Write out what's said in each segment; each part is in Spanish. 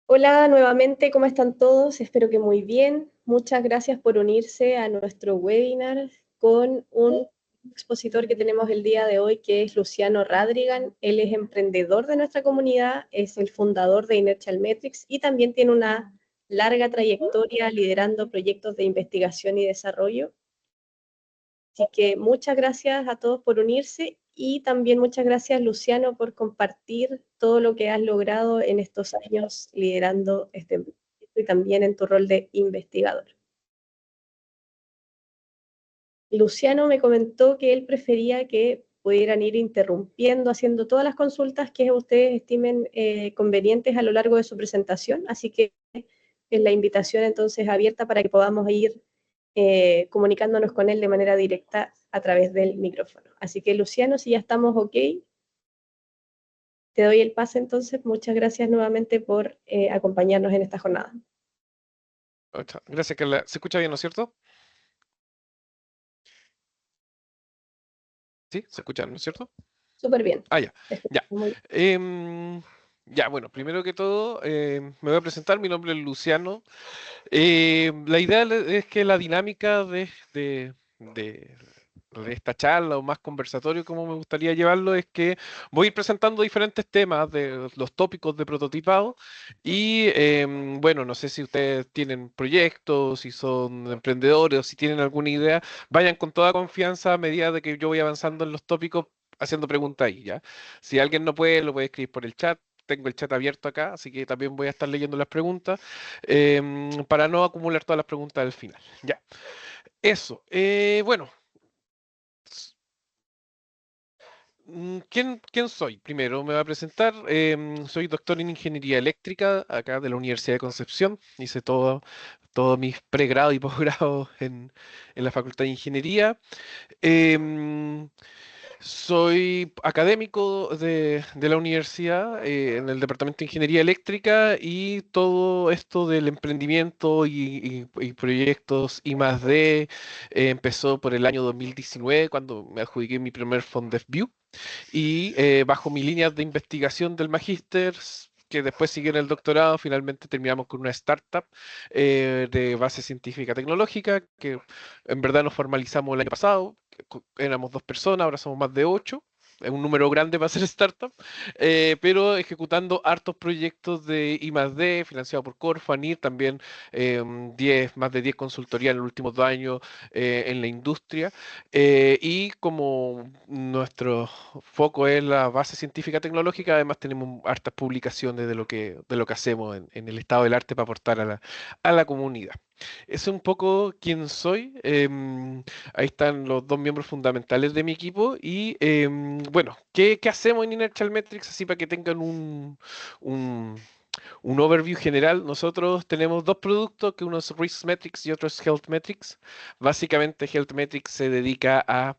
Hola nuevamente, ¿cómo están todos? Espero que muy bien. Muchas gracias por unirse a nuestro webinar con un expositor que tenemos el día de hoy, que es Luciano Radrigan. Él es emprendedor de nuestra comunidad, es el fundador de Inertial Metrics y también tiene una larga trayectoria liderando proyectos de investigación y desarrollo. Así que muchas gracias a todos por unirse y también muchas gracias, Luciano, por compartir todo lo que has logrado en estos años liderando este proyecto y también en tu rol de investigador. Luciano me comentó que él prefería que pudieran ir interrumpiendo, haciendo todas las consultas que ustedes estimen convenientes a lo largo de su presentación, así que es la invitación entonces abierta para que podamos ir comunicándonos con él de manera directa a través del micrófono. Así que Luciano, si ya estamos ok, te doy el pase entonces. Muchas gracias nuevamente por acompañarnos en esta jornada. Gracias, Carla. ¿Se escucha bien, no es cierto? Sí, se escucha, ¿no es cierto? Súper bien. Ah, ya, Te escucho ya. muy bien. Ya, bueno, primero que todo, me voy a presentar. Mi nombre es Luciano. La idea es que la dinámica de esta charla o más conversatorio, como me gustaría llevarlo, es que voy a ir presentando diferentes temas de los tópicos de prototipado y bueno, no sé si ustedes tienen proyectos, si son emprendedores o si tienen alguna idea, vayan con toda confianza a medida de que yo voy avanzando en los tópicos haciendo preguntas ahí, ¿ya? Si alguien no puede, lo puede escribir por el chat. Tengo el chat abierto acá, así que también voy a estar leyendo las preguntas para no acumular todas las preguntas al final. Ya, eso. Bueno, ¿quién soy? Primero me voy a presentar. Soy doctor en ingeniería eléctrica acá de la Universidad de Concepción. Hice todo mis pregrado y posgrado en la Facultad de Ingeniería. Em, Soy académico de la universidad en el Departamento de Ingeniería Eléctrica y todo esto del emprendimiento y proyectos I+D empezó por el año 2019 cuando me adjudiqué mi primer FONDESVIEW y bajo mi línea de investigación del magíster, que después siguió en el doctorado, finalmente terminamos con una startup de base científica tecnológica, que en verdad nos formalizamos el año pasado, éramos 2 personas, ahora somos más de 8. Es un número grande para ser startup, pero ejecutando hartos proyectos de I+D, financiado por Corfanir, también 10, más de 10 consultorías en los últimos 2 años en la industria. Y como nuestro foco es la base científica tecnológica, además tenemos hartas publicaciones de lo que hacemos en el estado del arte para aportar a la comunidad. Es un poco quién soy. Ahí están los dos miembros fundamentales de mi equipo. Y bueno, ¿qué hacemos en Inertial Metrics? Así para que tengan un, un overview general. Nosotros tenemos dos productos, que uno es Risk Metrics y otro es Health Metrics. Básicamente, Health Metrics se dedica a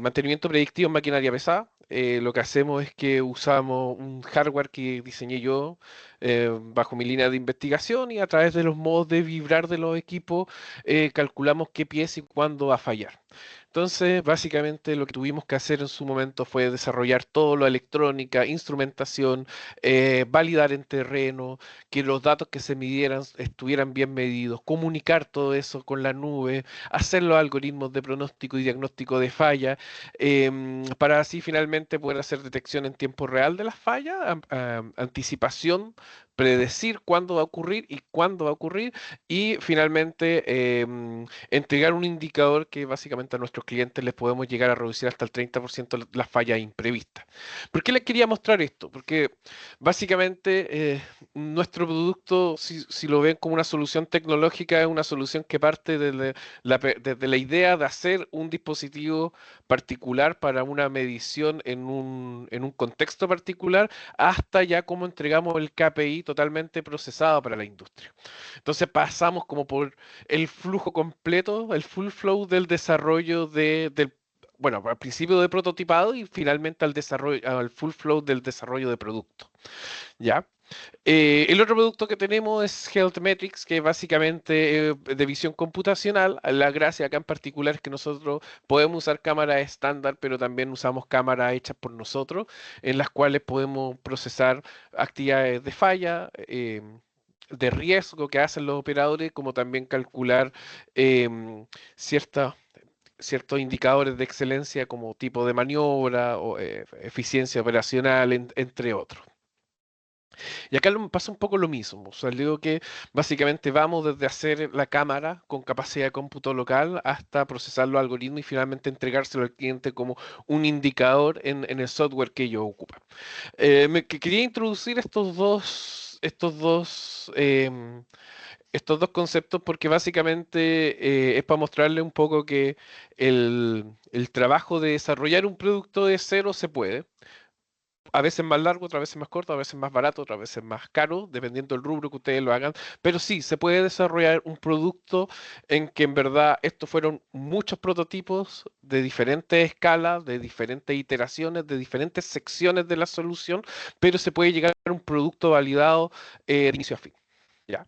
mantenimiento predictivo en maquinaria pesada. Lo que hacemos es que usamos un hardware que diseñé yo bajo mi línea de investigación y a través de los modos de vibrar de los equipos calculamos qué pieza y cuándo va a fallar. Entonces, básicamente lo que tuvimos que hacer en su momento fue desarrollar todo lo electrónica, instrumentación, validar en terreno, que los datos que se midieran estuvieran bien medidos, comunicar todo eso con la nube, hacer los algoritmos de pronóstico y diagnóstico de falla, para así finalmente poder hacer detección en tiempo real de las fallas, anticipación, predecir cuándo va a ocurrir y cuándo va a ocurrir, y finalmente entregar un indicador que básicamente a nuestros clientes les podemos llegar a reducir hasta el 30% las fallas imprevistas. ¿Por qué les quería mostrar esto? Porque básicamente nuestro producto, si lo ven como una solución tecnológica, es una solución que parte desde la idea de hacer un dispositivo particular para una medición en un contexto particular, hasta ya cómo entregamos el KPI totalmente procesado para la industria. Entonces pasamos como por el flujo completo, el full flow del desarrollo bueno, al principio de prototipado y finalmente al desarrollo, al full flow del desarrollo de producto. ¿Ya? El otro producto que tenemos es Health Metrics, que es básicamente de visión computacional. La gracia acá en particular es que nosotros podemos usar cámaras estándar, pero también usamos cámaras hechas por nosotros, en las cuales podemos procesar actividades de falla, de riesgo que hacen los operadores, como también calcular em, ciertas ciertos indicadores de excelencia como tipo de maniobra o eficiencia operacional, entre otros. Y acá pasa un poco lo mismo. O sea, digo que básicamente vamos desde hacer la cámara con capacidad de cómputo local hasta procesar los algoritmos y finalmente entregárselo al cliente como un indicador en el software que ellos ocupan. Quería introducir estos dos conceptos porque básicamente es para mostrarle un poco que el trabajo de desarrollar un producto de cero se puede. A veces más largo, otras veces más corto, a veces más barato, otras veces más caro, dependiendo del rubro que ustedes lo hagan. Pero sí, se puede desarrollar un producto en que en verdad estos fueron muchos prototipos de diferentes escalas, de diferentes iteraciones, de diferentes secciones de la solución, pero se puede llegar a un producto validado de inicio a fin. ¿Ya?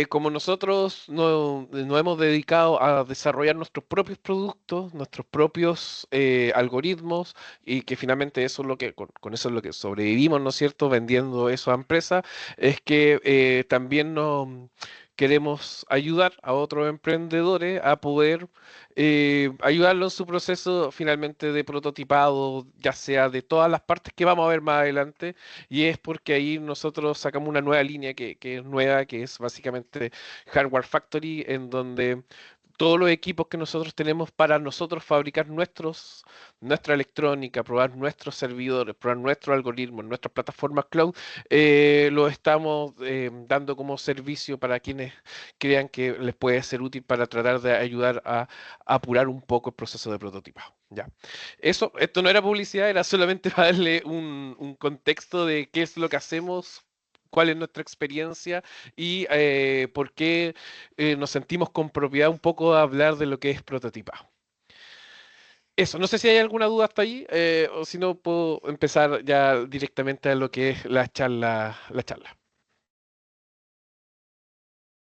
Como nosotros nos hemos dedicado a desarrollar nuestros propios productos, nuestros propios algoritmos, y que finalmente eso es lo que, con eso es lo que sobrevivimos, ¿no es cierto?, vendiendo eso a empresas, es que también nos queremos ayudar a otros emprendedores a poder ayudarlo en su proceso finalmente de prototipado, ya sea de todas las partes que vamos a ver más adelante, y es porque ahí nosotros sacamos una nueva línea que es nueva, que es básicamente Hardware Factory, en donde todos los equipos que nosotros tenemos para nosotros fabricar nuestra electrónica, probar nuestros servidores, probar nuestros algoritmos, nuestras plataformas cloud, lo estamos dando como servicio para quienes crean que les puede ser útil para tratar de ayudar a apurar un poco el proceso de prototipado. ¿Ya? Esto no era publicidad, era solamente para darle un contexto de qué es lo que hacemos, cuál es nuestra experiencia y por qué nos sentimos con propiedad un poco de hablar de lo que es prototipado. Eso, no sé si hay alguna duda hasta ahí, o si no puedo empezar ya directamente a lo que es la charla.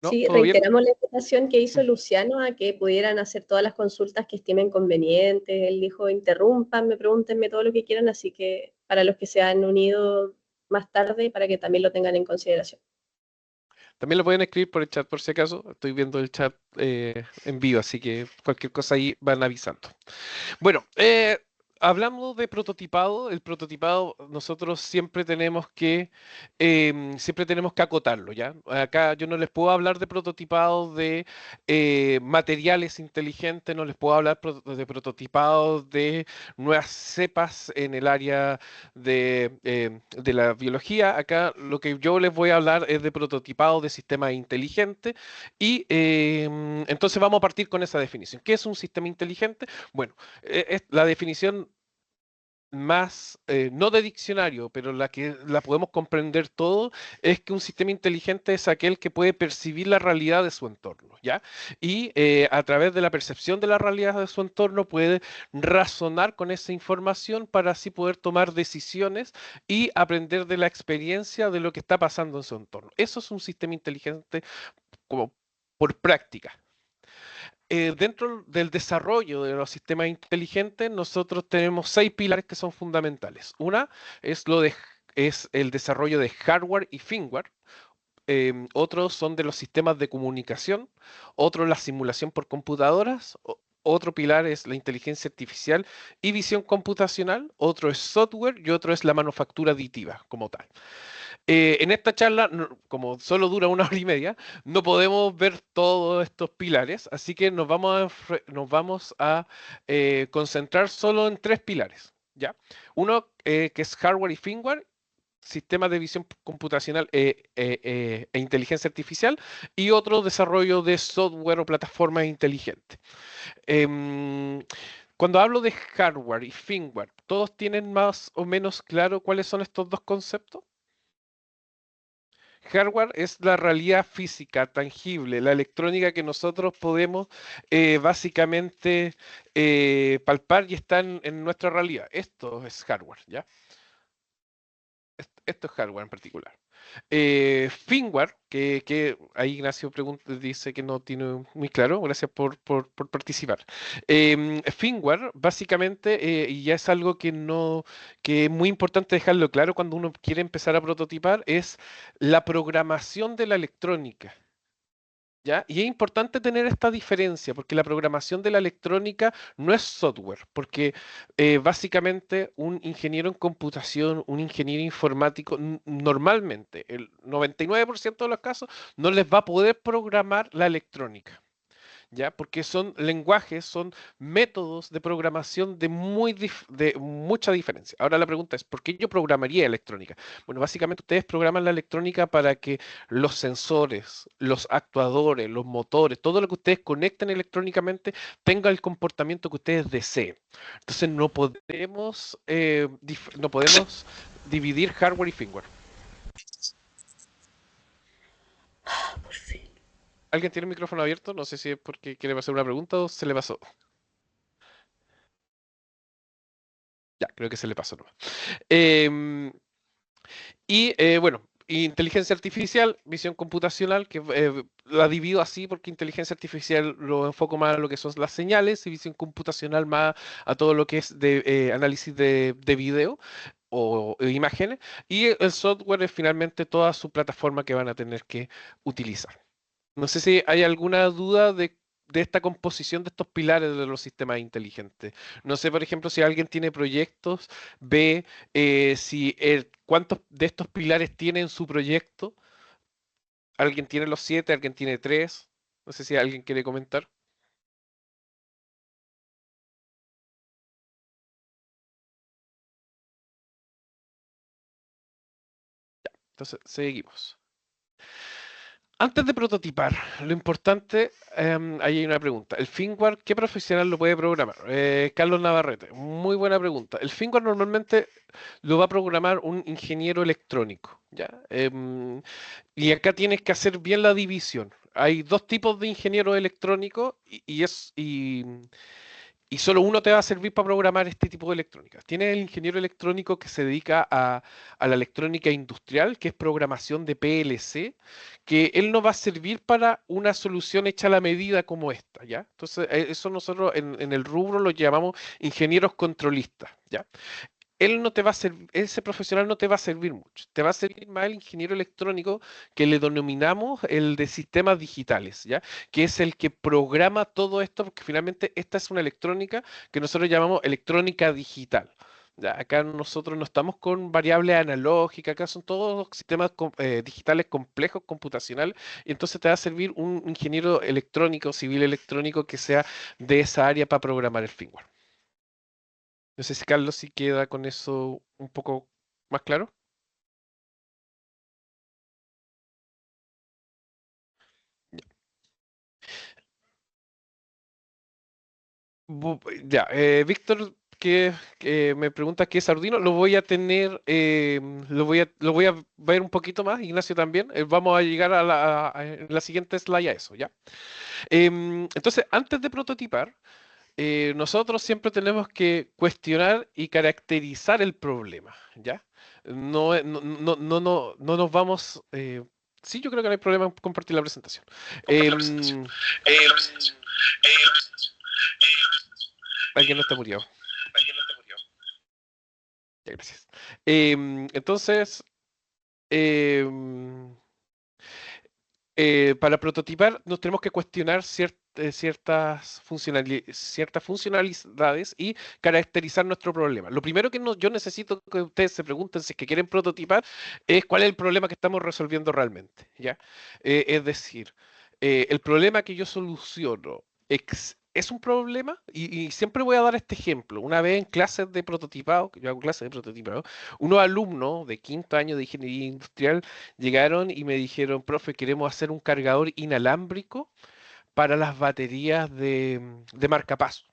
¿No? Sí, ¿Todo bien? reiteramos la invitación que hizo Luciano a que pudieran hacer todas las consultas que estimen convenientes. Él dijo, interrúmpanme, pregúntenme todo lo que quieran, así que para los que se han unido más tarde, para que también lo tengan en consideración. También lo pueden escribir por el chat por si acaso. Estoy viendo el chat en vivo, así que cualquier cosa ahí van avisando. Bueno, hablamos de prototipado. El prototipado nosotros siempre tenemos que acotarlo, ¿ya? Acá yo no les puedo hablar de prototipado de materiales inteligentes, no les puedo hablar de prototipado de nuevas cepas en el área de la biología. Acá lo que yo les voy a hablar es de prototipado de sistemas inteligentes y entonces vamos a partir con esa definición. ¿Qué es un sistema inteligente? Bueno, es la definición más, no de diccionario, pero la que la podemos comprender todo, es que un sistema inteligente es aquel que puede percibir la realidad de su entorno, ¿ya? Y a través de la percepción de la realidad de su entorno puede razonar con esa información para así poder tomar decisiones y aprender de la experiencia de lo que está pasando en su entorno. Eso es un sistema inteligente como por práctica. Dentro del desarrollo de los sistemas inteligentes, nosotros tenemos 6 pilares que son fundamentales. Una es el desarrollo de hardware y firmware. Otros son de los sistemas de comunicación. Otro la simulación por computadoras. Otro pilar es la inteligencia artificial y visión computacional. Otro es software y otro es la manufactura aditiva como tal. En esta charla, como solo dura 1 hora y media, no podemos ver todos estos pilares, así que nos vamos a concentrar solo en 3 pilares, ¿ya? Uno que es hardware y firmware, sistemas de visión computacional e inteligencia artificial, y otro desarrollo de software o plataformas inteligentes. Em, Cuando hablo de hardware y firmware, ¿todos tienen más o menos claro cuáles son estos dos conceptos? Hardware es la realidad física, tangible, la electrónica que nosotros podemos básicamente palpar y está en nuestra realidad. Esto es hardware, ¿ya? Esto es hardware en particular. Firmware, que ahí Ignacio dice que no tiene muy claro, gracias por participar. Firmware, básicamente, y ya es algo que no, que es muy importante dejarlo claro cuando uno quiere empezar a prototipar, es la programación de la electrónica. ¿Ya? Y es importante tener esta diferencia, porque la programación de la electrónica no es software, porque básicamente un ingeniero en computación, un ingeniero informático, normalmente, el 99% de los casos, no les va a poder programar la electrónica. ¿Ya? Porque son lenguajes, son métodos de programación de mucha diferencia. Ahora la pregunta es, ¿por qué yo programaría electrónica? Bueno, básicamente ustedes programan la electrónica para que los sensores, los actuadores, los motores, todo lo que ustedes conecten electrónicamente tenga el comportamiento que ustedes deseen. Entonces no podemos dividir hardware y firmware. Por fin. ¿Alguien tiene el micrófono abierto? No sé si es porque quiere hacer una pregunta o se le pasó. Ya, creo que se le pasó nomás. Em, bueno, inteligencia artificial, visión computacional, que la divido así porque inteligencia artificial lo enfoco más a lo que son las señales y visión computacional más a todo lo que es de análisis de video o imágenes. Y el software es finalmente toda su plataforma que van a tener que utilizar. No sé si hay alguna duda de esta composición de estos pilares de los sistemas inteligentes. No sé, por ejemplo, si alguien tiene proyectos, ve si cuántos de estos pilares tiene en su proyecto. ¿Alguien tiene los 7? ¿Alguien tiene 3? No sé si alguien quiere comentar. Entonces, seguimos. Antes de prototipar, lo importante, ahí hay una pregunta. ¿El firmware qué profesional lo puede programar? Carlos Navarrete, muy buena pregunta. El firmware normalmente lo va a programar un ingeniero electrónico, ¿ya? Y acá tienes que hacer bien la división. Hay dos tipos de ingenieros electrónicos y solo uno te va a servir para programar este tipo de electrónica. Tienes el ingeniero electrónico que se dedica a la electrónica industrial, que es programación de PLC, que él no va a servir para una solución hecha a la medida como esta, ¿ya? Entonces, eso nosotros en el rubro lo llamamos ingenieros controlistas, ¿ya? Él no te va a servir, ese profesional no te va a servir mucho. Te va a servir más el ingeniero electrónico que le denominamos el de sistemas digitales, ¿ya? Que es el que programa todo esto, porque finalmente esta es una electrónica que nosotros llamamos electrónica digital. ¿Ya? Acá nosotros no estamos con variables analógicas, acá son todos sistemas digitales complejos, computacionales, y entonces te va a servir un ingeniero electrónico, civil electrónico que sea de esa área para programar el firmware. No sé si Carlos si queda con eso un poco más claro. Ya, Víctor, que me pregunta qué es Arduino, lo voy a tener, lo voy a ver un poquito más, Ignacio también. Vamos a llegar en la siguiente slide a eso, ¿ya? Entonces, antes de prototipar, nosotros siempre tenemos que cuestionar y caracterizar el problema, ¿ya? No nos vamos. Sí, yo creo que no hay problema en compartir la presentación. Em, Alguien no está muriendo. Ya, gracias. Entonces, em, para prototipar nos tenemos que cuestionar ciertas funcionalidades y caracterizar nuestro problema. Lo primero que yo necesito que ustedes se pregunten si es que quieren prototipar es cuál es el problema que estamos resolviendo realmente, ¿ya? Es decir, el problema que yo soluciono es un problema y siempre voy a dar este ejemplo. Una vez en clases de prototipado, que yo hago clases de prototipado, unos alumnos de quinto año de ingeniería industrial llegaron y me dijeron, profe, queremos hacer un cargador inalámbrico para las baterías de marcapaso,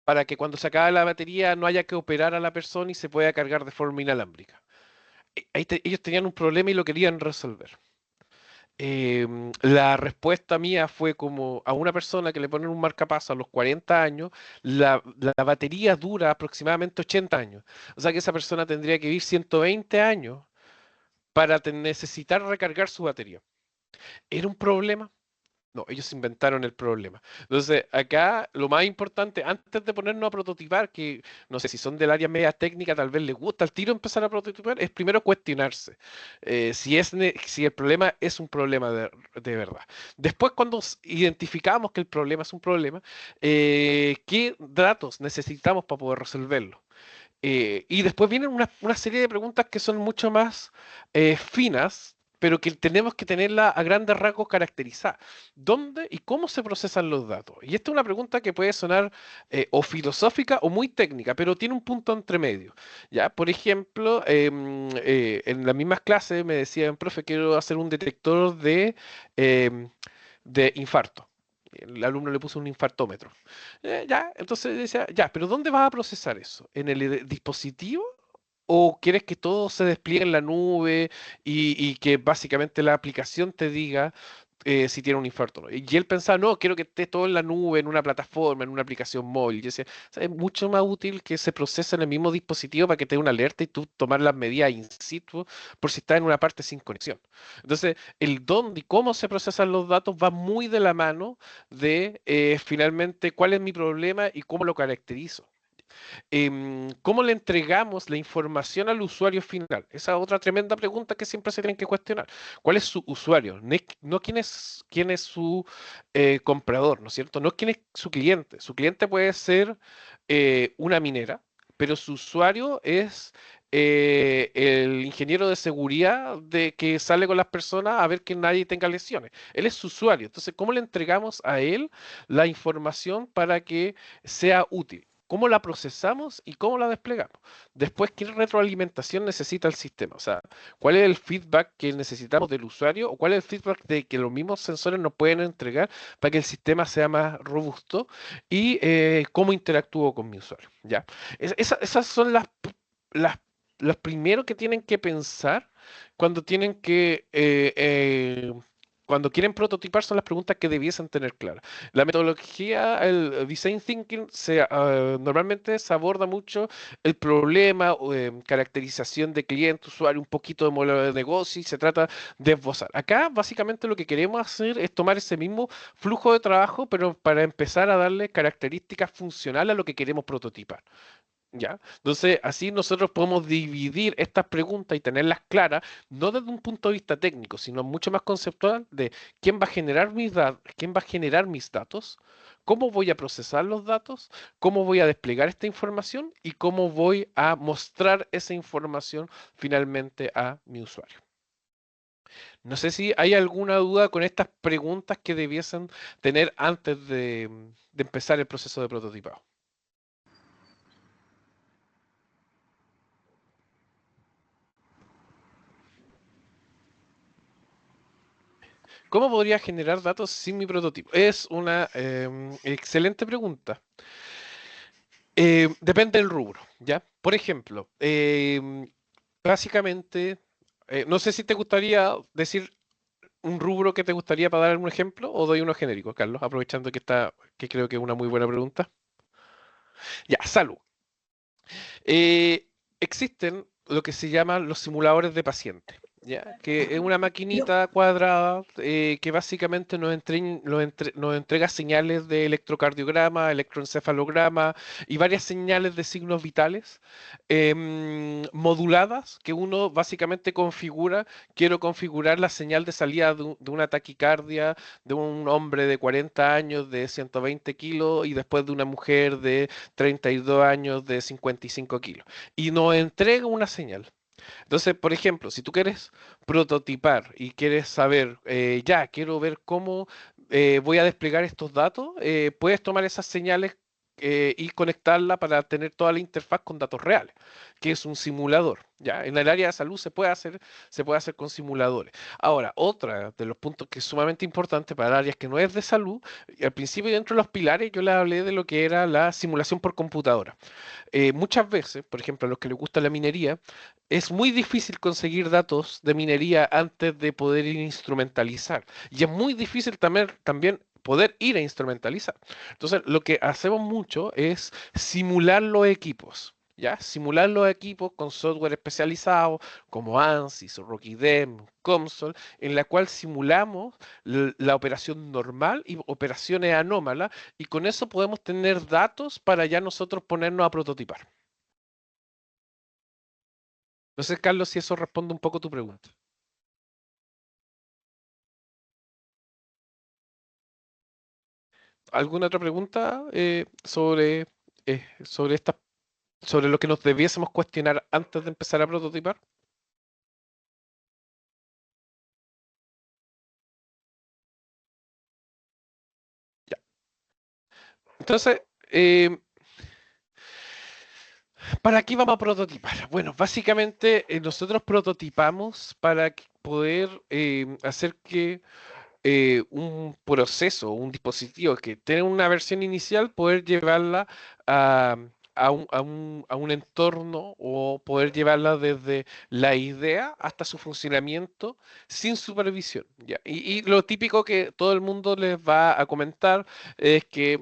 para que cuando se acabe la batería no haya que operar a la persona y se pueda cargar de forma inalámbrica. Ellos tenían un problema y lo querían resolver. La respuesta mía fue como a una persona que le ponen un marcapaso a los 40 años, la batería dura aproximadamente 80 años. O sea que esa persona tendría que vivir 120 años para necesitar recargar su batería. ¿Era un problema? No, ellos inventaron el problema. Entonces, acá lo más importante, antes de ponernos a prototipar, que no sé si son del área media técnica, tal vez les gusta al tiro empezar a prototipar, es primero cuestionarse si el problema es un problema de verdad. Después, cuando identificamos que el problema es un problema, ¿qué datos necesitamos para poder resolverlo? Y después vienen una serie de preguntas que son mucho más finas, pero que tenemos que tenerla a grandes rasgos caracterizada. ¿Dónde y cómo se procesan los datos? Y esta es una pregunta que puede sonar o filosófica o muy técnica, pero tiene un punto entre medio. ¿Ya? Por ejemplo, en las mismas clases me decían, profe, quiero hacer un detector em, de infarto. El alumno le puso un infartómetro. Ya, entonces decía, ya, pero ¿dónde vas a procesar eso? ¿En el dispositivo? ¿O quieres que todo se despliegue en la nube y que básicamente la aplicación te diga si tiene un infarto o no? Y él pensaba, no, quiero que esté todo en la nube, en una plataforma, en una aplicación móvil. Y yo decía, "O sea, es mucho más útil que se procese en el mismo dispositivo para que te dé una alerta y tú tomar las medidas in situ por si está en una parte sin conexión. Entonces, el dónde y cómo se procesan los datos va muy de la mano de finalmente cuál es mi problema y cómo lo caracterizo. ¿Cómo le entregamos la información al usuario final? Esa es otra tremenda pregunta que siempre se tienen que cuestionar. ¿Cuál es su usuario? No quién es su comprador, ¿no es cierto? No quién es su cliente. Su cliente puede ser una minera, pero su usuario es el ingeniero de seguridad de que sale con las personas a ver que nadie tenga lesiones. Él es su usuario. Entonces, ¿cómo le entregamos a él la información para que sea útil? ¿Cómo la procesamos y cómo la desplegamos? Después, ¿qué retroalimentación necesita el sistema? O sea, ¿cuál es el feedback que necesitamos del usuario o cuál es el feedback de que los mismos sensores nos pueden entregar para que el sistema sea más robusto y cómo interactúo con mi usuario? ¿Ya? Esas son las, los primeros que tienen que pensar cuando tienen que cuando quieren prototipar son las preguntas que debiesen tener claras. La metodología, el design thinking, normalmente se aborda mucho el problema, o, caracterización de cliente, usuario, un poquito de modelo de negocio y se trata de esbozar. Acá básicamente lo que queremos hacer es tomar ese mismo flujo de trabajo, pero para empezar a darle características funcionales a lo que queremos prototipar. ¿Ya? Entonces, así nosotros podemos dividir estas preguntas y tenerlas claras, no desde un punto de vista técnico, sino mucho más conceptual de quién va a generar quién va a generar mis datos, cómo voy a procesar los datos, cómo voy a desplegar esta información y cómo voy a mostrar esa información finalmente a mi usuario. No sé si hay alguna duda con estas preguntas que debiesen tener antes de empezar el proceso de prototipado. ¿Cómo podría generar datos sin mi prototipo? Es una excelente pregunta. Depende del rubro, ¿ya? Por ejemplo, básicamente, no sé si te gustaría decir un rubro que te gustaría para dar algún ejemplo o doy uno genérico, Carlos, aprovechando que creo que es una muy buena pregunta. Ya, salud. Existen lo que se llaman los simuladores de paciente, ¿ya? Que es una maquinita cuadrada que básicamente nos entrega señales de electrocardiograma, electroencefalograma y varias señales de signos vitales moduladas que uno básicamente configura. Quiero configurar la señal de salida de una taquicardia de un hombre de 40 años de 120 kilos y después de una mujer de 32 años de 55 kilos. Y nos entrega una señal. Entonces, por ejemplo, si tú quieres prototipar y quieres saber, ya, quiero ver cómo voy a desplegar estos datos, puedes tomar esas señales y conectarla para tener toda la interfaz con datos reales, que es un simulador. Ya, en el área de salud se puede hacer con simuladores. Ahora, otra de los puntos que es sumamente importante para áreas que no es de salud, y al principio dentro de los pilares yo les hablé de lo que era la simulación por computadora. Muchas veces, por ejemplo, a los que les gusta la minería, es muy difícil conseguir datos de minería antes de poder ir a instrumentalizar. Y es muy difícil también poder ir a instrumentalizar. Entonces, lo que hacemos mucho es simular los equipos. ¿ya? Simular los equipos con software especializado como ANSYS o RockyDem, COMSOL, en la cual simulamos la operación normal y operaciones anómalas, y con eso podemos tener datos para ya nosotros ponernos a prototipar. No sé, Carlos, si eso responde un poco a tu pregunta. ¿Alguna otra pregunta sobre sobre lo que nos debiésemos cuestionar antes de empezar a prototipar? Ya. Entonces, ¿para qué vamos a prototipar? Bueno, básicamente nosotros prototipamos para poder hacer que un proceso, un dispositivo que tiene una versión inicial, poder llevarla a, a un entorno o poder llevarla desde la idea hasta su funcionamiento sin supervisión. ¿Ya? Y lo típico que todo el mundo les va a comentar es que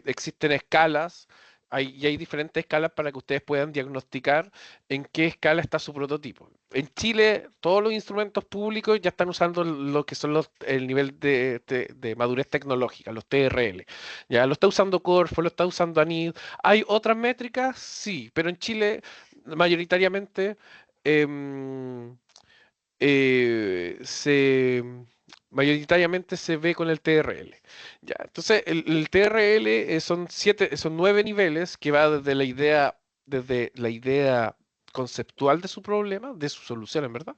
existen escalas. Y hay diferentes escalas para que ustedes puedan diagnosticar en qué escala está su prototipo. En Chile, todos los instrumentos públicos ya están usando lo que son el nivel de madurez tecnológica, los TRL. Ya lo está usando Corfo, lo está usando ANID. ¿Hay otras métricas? Sí, pero en Chile mayoritariamente em, eh, se, mayoritariamente se ve con el TRL. Ya, entonces, el TRL son 9 niveles que va desde la idea conceptual de su problema, de su solución, en verdad,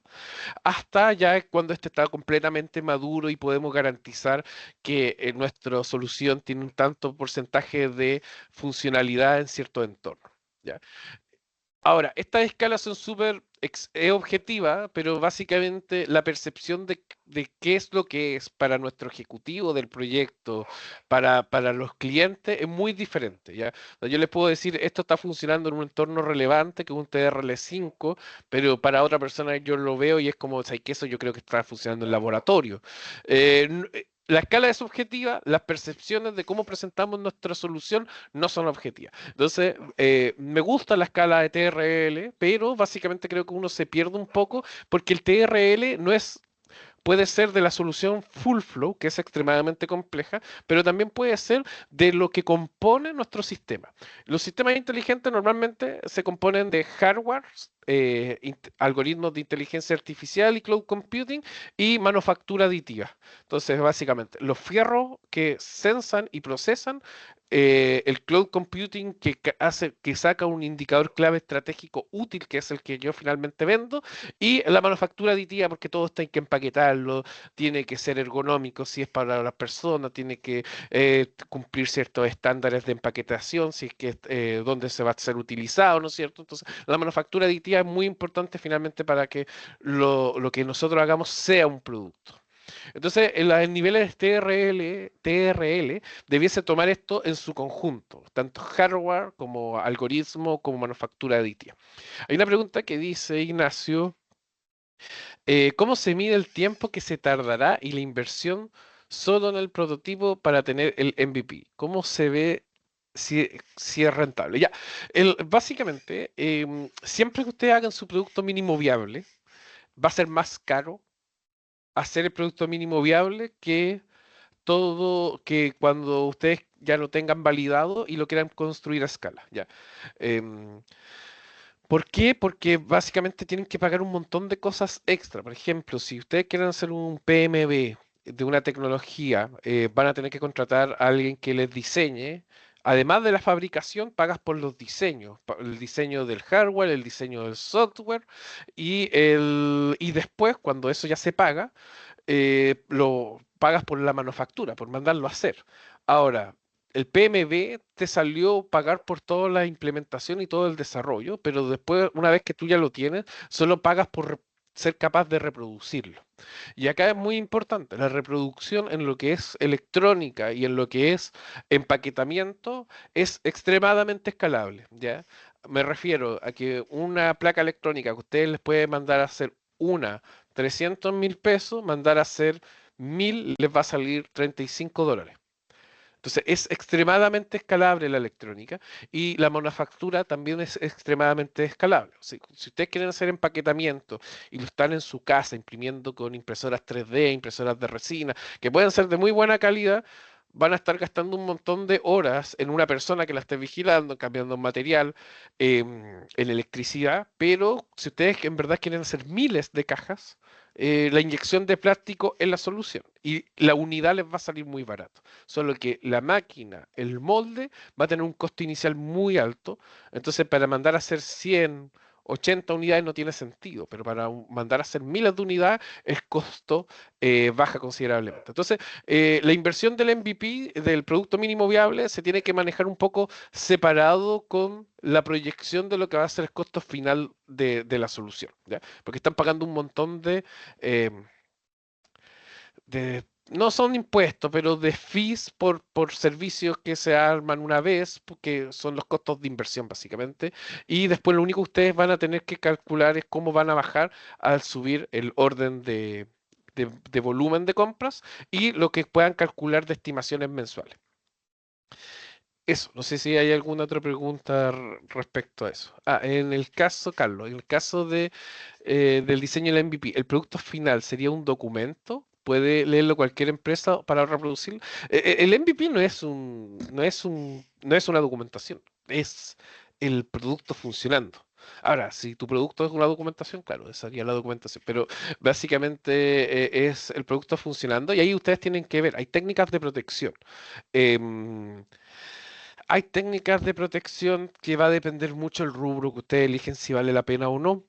hasta ya cuando este está completamente maduro y podemos garantizar que nuestra solución tiene un tanto porcentaje de funcionalidad en cierto entorno. ¿Ya? Ahora, estas escalas son súper objetivas, pero básicamente la percepción de qué es lo que es para nuestro ejecutivo del proyecto, para los clientes, es muy diferente, ¿ya? O sea, yo les puedo decir, esto está funcionando en un entorno relevante, que es un TRL5, pero para otra persona yo lo veo y es como, ¿sabes qué? Eso yo creo que está funcionando en laboratorio. La escala es subjetiva, las percepciones de cómo presentamos nuestra solución no son objetivas. Entonces, me gusta la escala de TRL, pero básicamente creo que uno se pierde un poco porque el TRL no es puede ser de la solución full flow, que es extremadamente compleja, pero también puede ser de lo que compone nuestro sistema. Los sistemas inteligentes normalmente se componen de hardware, algoritmos de inteligencia artificial y cloud computing y manufactura aditiva. Entonces, básicamente, los fierros que sensan y procesan, el cloud computing hace que saca un indicador clave estratégico útil, que es el que yo finalmente vendo, y la manufactura aditiva, porque todo esto hay que empaquetarlo, tiene que ser ergonómico si es para las personas, tiene que cumplir ciertos estándares de empaquetación, si es que dónde se va a ser utilizado, ¿no es cierto? Entonces, la manufactura aditiva es muy importante finalmente para que lo que nosotros hagamos sea un producto. Entonces, en los niveles TRL debiese tomar esto en su conjunto, tanto hardware como algoritmo como manufactura aditiva. Hay una pregunta que dice Ignacio. ¿Cómo se mide el tiempo que se tardará y la inversión solo en el prototipo para tener el MVP? ¿Cómo se ve si es rentable? Ya, básicamente, siempre que ustedes hagan su producto mínimo viable, va a ser más caro hacer el producto mínimo viable que cuando ustedes ya lo tengan validado y lo quieran construir a escala. Ya. Em, ¿Por qué? Porque básicamente tienen que pagar un montón de cosas extra. Por ejemplo, si ustedes quieren hacer un PMB de una tecnología, van a tener que contratar a alguien que les diseñe. Además de la fabricación, pagas por los diseños, el diseño del hardware, el diseño del software y después, cuando eso ya se paga, lo pagas por la manufactura, por mandarlo a hacer. Ahora, el PMB te salió pagar por toda la implementación y todo el desarrollo, pero después, una vez que tú ya lo tienes, solo pagas por ser capaz de reproducirlo. Y acá es muy importante, la reproducción en lo que es electrónica y en lo que es empaquetamiento es extremadamente escalable, ¿ya? Me refiero a que una placa electrónica que ustedes les puede mandar a hacer 300.000 pesos, mandar a hacer 1.000 les va a salir $35. Entonces, es extremadamente escalable la electrónica y la manufactura también es extremadamente escalable. Si ustedes quieren hacer empaquetamiento y lo están en su casa imprimiendo con impresoras 3D, impresoras de resina, que pueden ser de muy buena calidad, van a estar gastando un montón de horas en una persona que la esté vigilando, cambiando material, en electricidad, pero si ustedes en verdad quieren hacer miles de cajas, la inyección de plástico es la solución y la unidad les va a salir muy barato. Solo que la máquina, el molde, va a tener un costo inicial muy alto. Entonces, para mandar a hacer 100, 80 unidades no tiene sentido, pero para mandar a hacer miles de unidades, el costo baja considerablemente. Entonces, la inversión del MVP, del producto mínimo viable, se tiene que manejar un poco separado con la proyección de lo que va a ser el costo final de la solución, ¿ya? Porque están pagando un montón eh, no son impuestos, pero de fees por servicios que se arman una vez, porque son los costos de inversión básicamente, y después lo único que ustedes van a tener que calcular es cómo van a bajar al subir el orden de volumen de compras y lo que puedan calcular de estimaciones mensuales. Eso, no sé si hay alguna otra pregunta respecto a eso. Ah, en el caso, Carlos, en el caso del diseño del MVP, ¿el producto final sería un documento? ¿Puede leerlo cualquier empresa para reproducirlo? El MVP no es una documentación, es el producto funcionando. Ahora, si tu producto es una documentación, claro, esa sería la documentación, pero básicamente es el producto funcionando y ahí ustedes tienen que ver, hay técnicas de protección. Em, Hay técnicas de protección que va a depender mucho el rubro que ustedes eligen si vale la pena o no.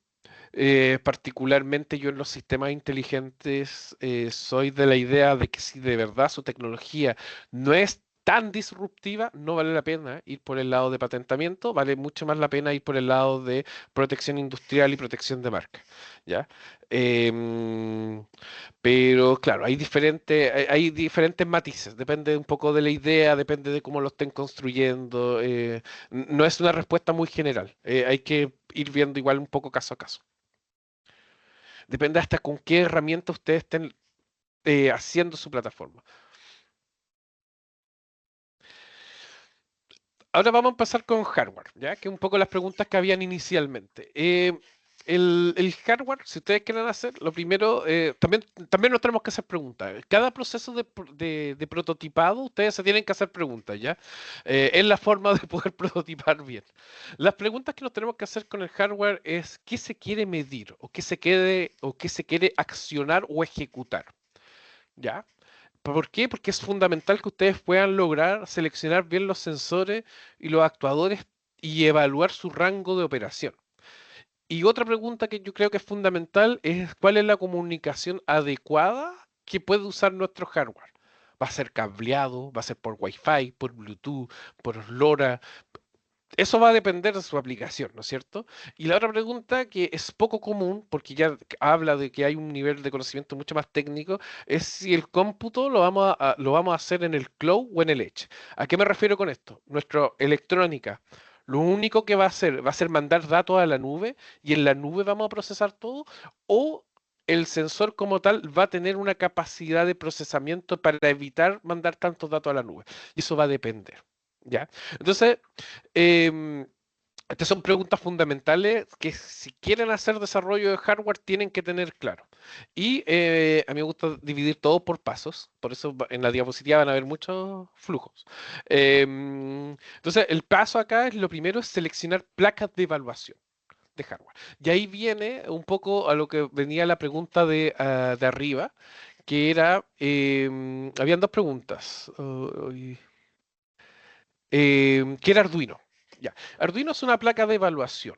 Particularmente yo en los sistemas inteligentes soy de la idea de que si de verdad su tecnología no es tan disruptiva, no vale la pena ir por el lado de patentamiento, vale mucho más la pena ir por el lado de protección industrial y protección de marca, ¿ya? Em, pero claro, hay diferentes matices, depende un poco de la idea, depende de cómo lo estén construyendo. No es una respuesta muy general, hay que ir viendo igual un poco caso a caso. Depende hasta con qué herramienta ustedes estén haciendo su plataforma. Ahora vamos a empezar con hardware, ¿ya? Que un poco las preguntas que habían inicialmente. El hardware, si ustedes quieren hacer, lo primero, también nos tenemos que hacer preguntas. Cada proceso de prototipado, ustedes se tienen que hacer preguntas, ¿ya? Es la forma de poder prototipar bien. Las preguntas que nos tenemos que hacer con el hardware es qué se quiere medir o qué se quiere accionar o ejecutar, ¿ya? ¿Por qué? Porque es fundamental que ustedes puedan lograr seleccionar bien los sensores y los actuadores y evaluar su rango de operación. Y otra pregunta que yo creo que es fundamental es cuál es la comunicación adecuada que puede usar nuestro hardware. ¿Va a ser cableado? ¿Va a ser por Wi-Fi, por Bluetooth, por LoRa? Eso va a depender de su aplicación, ¿no es cierto? Y la otra pregunta que es poco común, porque ya habla de que hay un nivel de conocimiento mucho más técnico, es si el cómputo lo vamos a hacer en el cloud o en el edge. ¿A qué me refiero con esto? Nuestra electrónica, lo único que va a ser mandar datos a la nube y en la nube vamos a procesar todo, o el sensor como tal va a tener una capacidad de procesamiento para evitar mandar tantos datos a la nube. Y eso va a depender. ¿Ya? Entonces, Em, estas son preguntas fundamentales que si quieren hacer desarrollo de hardware tienen que tener claro. Y a mí me gusta dividir todo por pasos, por eso en la diapositiva van a ver muchos flujos. Entonces, el paso acá es lo primero es seleccionar placas de evaluación de hardware. Y ahí viene un poco a lo que venía la pregunta de arriba, que era, habían dos preguntas. ¿Qué era Arduino? Ya. Arduino es una placa de evaluación.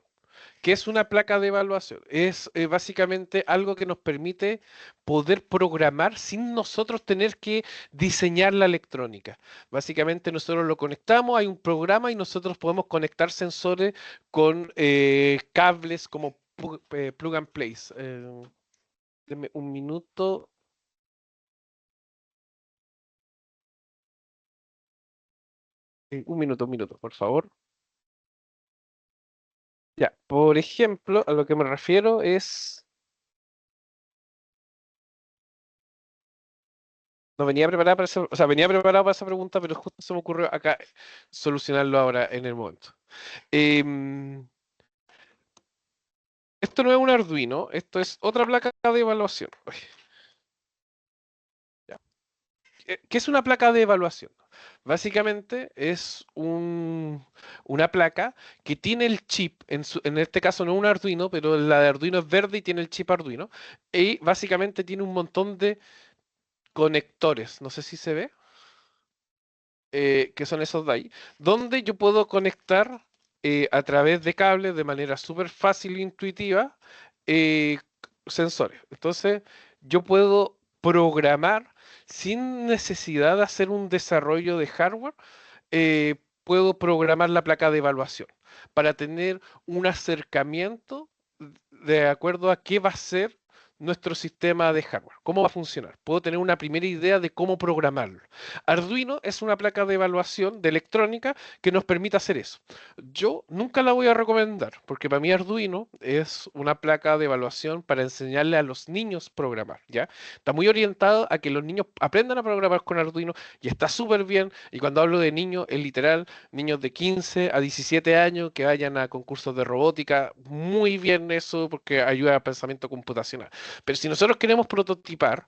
¿Qué es una placa de evaluación? Es básicamente algo que nos permite poder programar sin nosotros tener que diseñar la electrónica. Básicamente nosotros lo conectamos, hay un programa y nosotros podemos conectar sensores con cables como plug and place. Deme un minuto. Un minuto, por favor. Ya, por ejemplo, a lo que me refiero es No venía preparada para esa, o sea, venía preparado para esa pregunta, pero justo se me ocurrió acá solucionarlo ahora en el momento. Em, Esto no es un Arduino, esto es otra placa de evaluación. Uy, ya. ¿Qué es una placa de evaluación? Básicamente es una placa que tiene el chip, en este caso no un Arduino, pero la de Arduino es verde y tiene el chip Arduino, y básicamente tiene un montón de conectores, no sé si se ve, que son esos de ahí, donde yo puedo conectar a través de cables de manera súper fácil e intuitiva eh, sensores. Entonces, yo puedo programar sin necesidad de hacer un desarrollo de hardware, puedo programar la placa de evaluación para tener un acercamiento de acuerdo a qué va a ser nuestro sistema de hardware, cómo va a funcionar. Puedo tener una primera idea de cómo programarlo. Arduino es una placa de evaluación de electrónica que nos permite hacer eso. Yo nunca la voy a recomendar porque para mí Arduino es una placa de evaluación para enseñarle a los niños programar, ¿ya? Está muy orientado a que los niños aprendan a programar con Arduino y está súper bien. Y cuando hablo de niños, es literal, niños de 15 a 17 años que vayan a concursos de robótica, muy bien eso porque ayuda al pensamiento computacional. Pero si nosotros queremos prototipar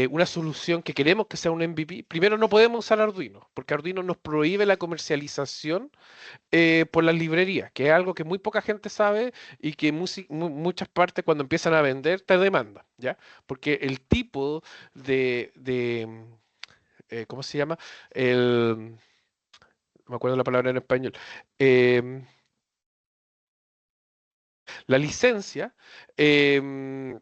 una solución que queremos que sea un MVP, primero no podemos usar Arduino, porque Arduino nos prohíbe la comercialización por las librerías, que es algo que muy poca gente sabe y que muchas partes cuando empiezan a vender te demandan, ¿ya? Porque el tipo ¿cómo se llama? El, no me acuerdo la palabra en español. em, la licencia, em,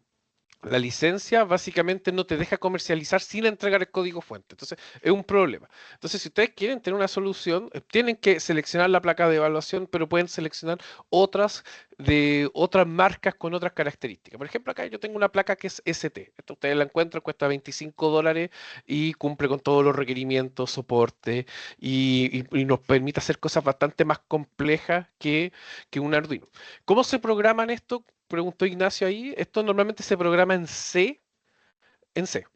la licencia básicamente no te deja comercializar sin entregar el código fuente. Entonces, es un problema. Entonces, si ustedes quieren tener una solución, tienen que seleccionar la placa de evaluación, pero pueden seleccionar otras de otras marcas con otras características. Por ejemplo, acá yo tengo una placa que es ST. Esta ustedes la encuentran, cuesta $25 y cumple con todos los requerimientos, soporte y nos permite hacer cosas bastante más complejas que un Arduino. ¿Cómo se programan esto? Preguntó Ignacio ahí. Esto normalmente se programa en C, en C.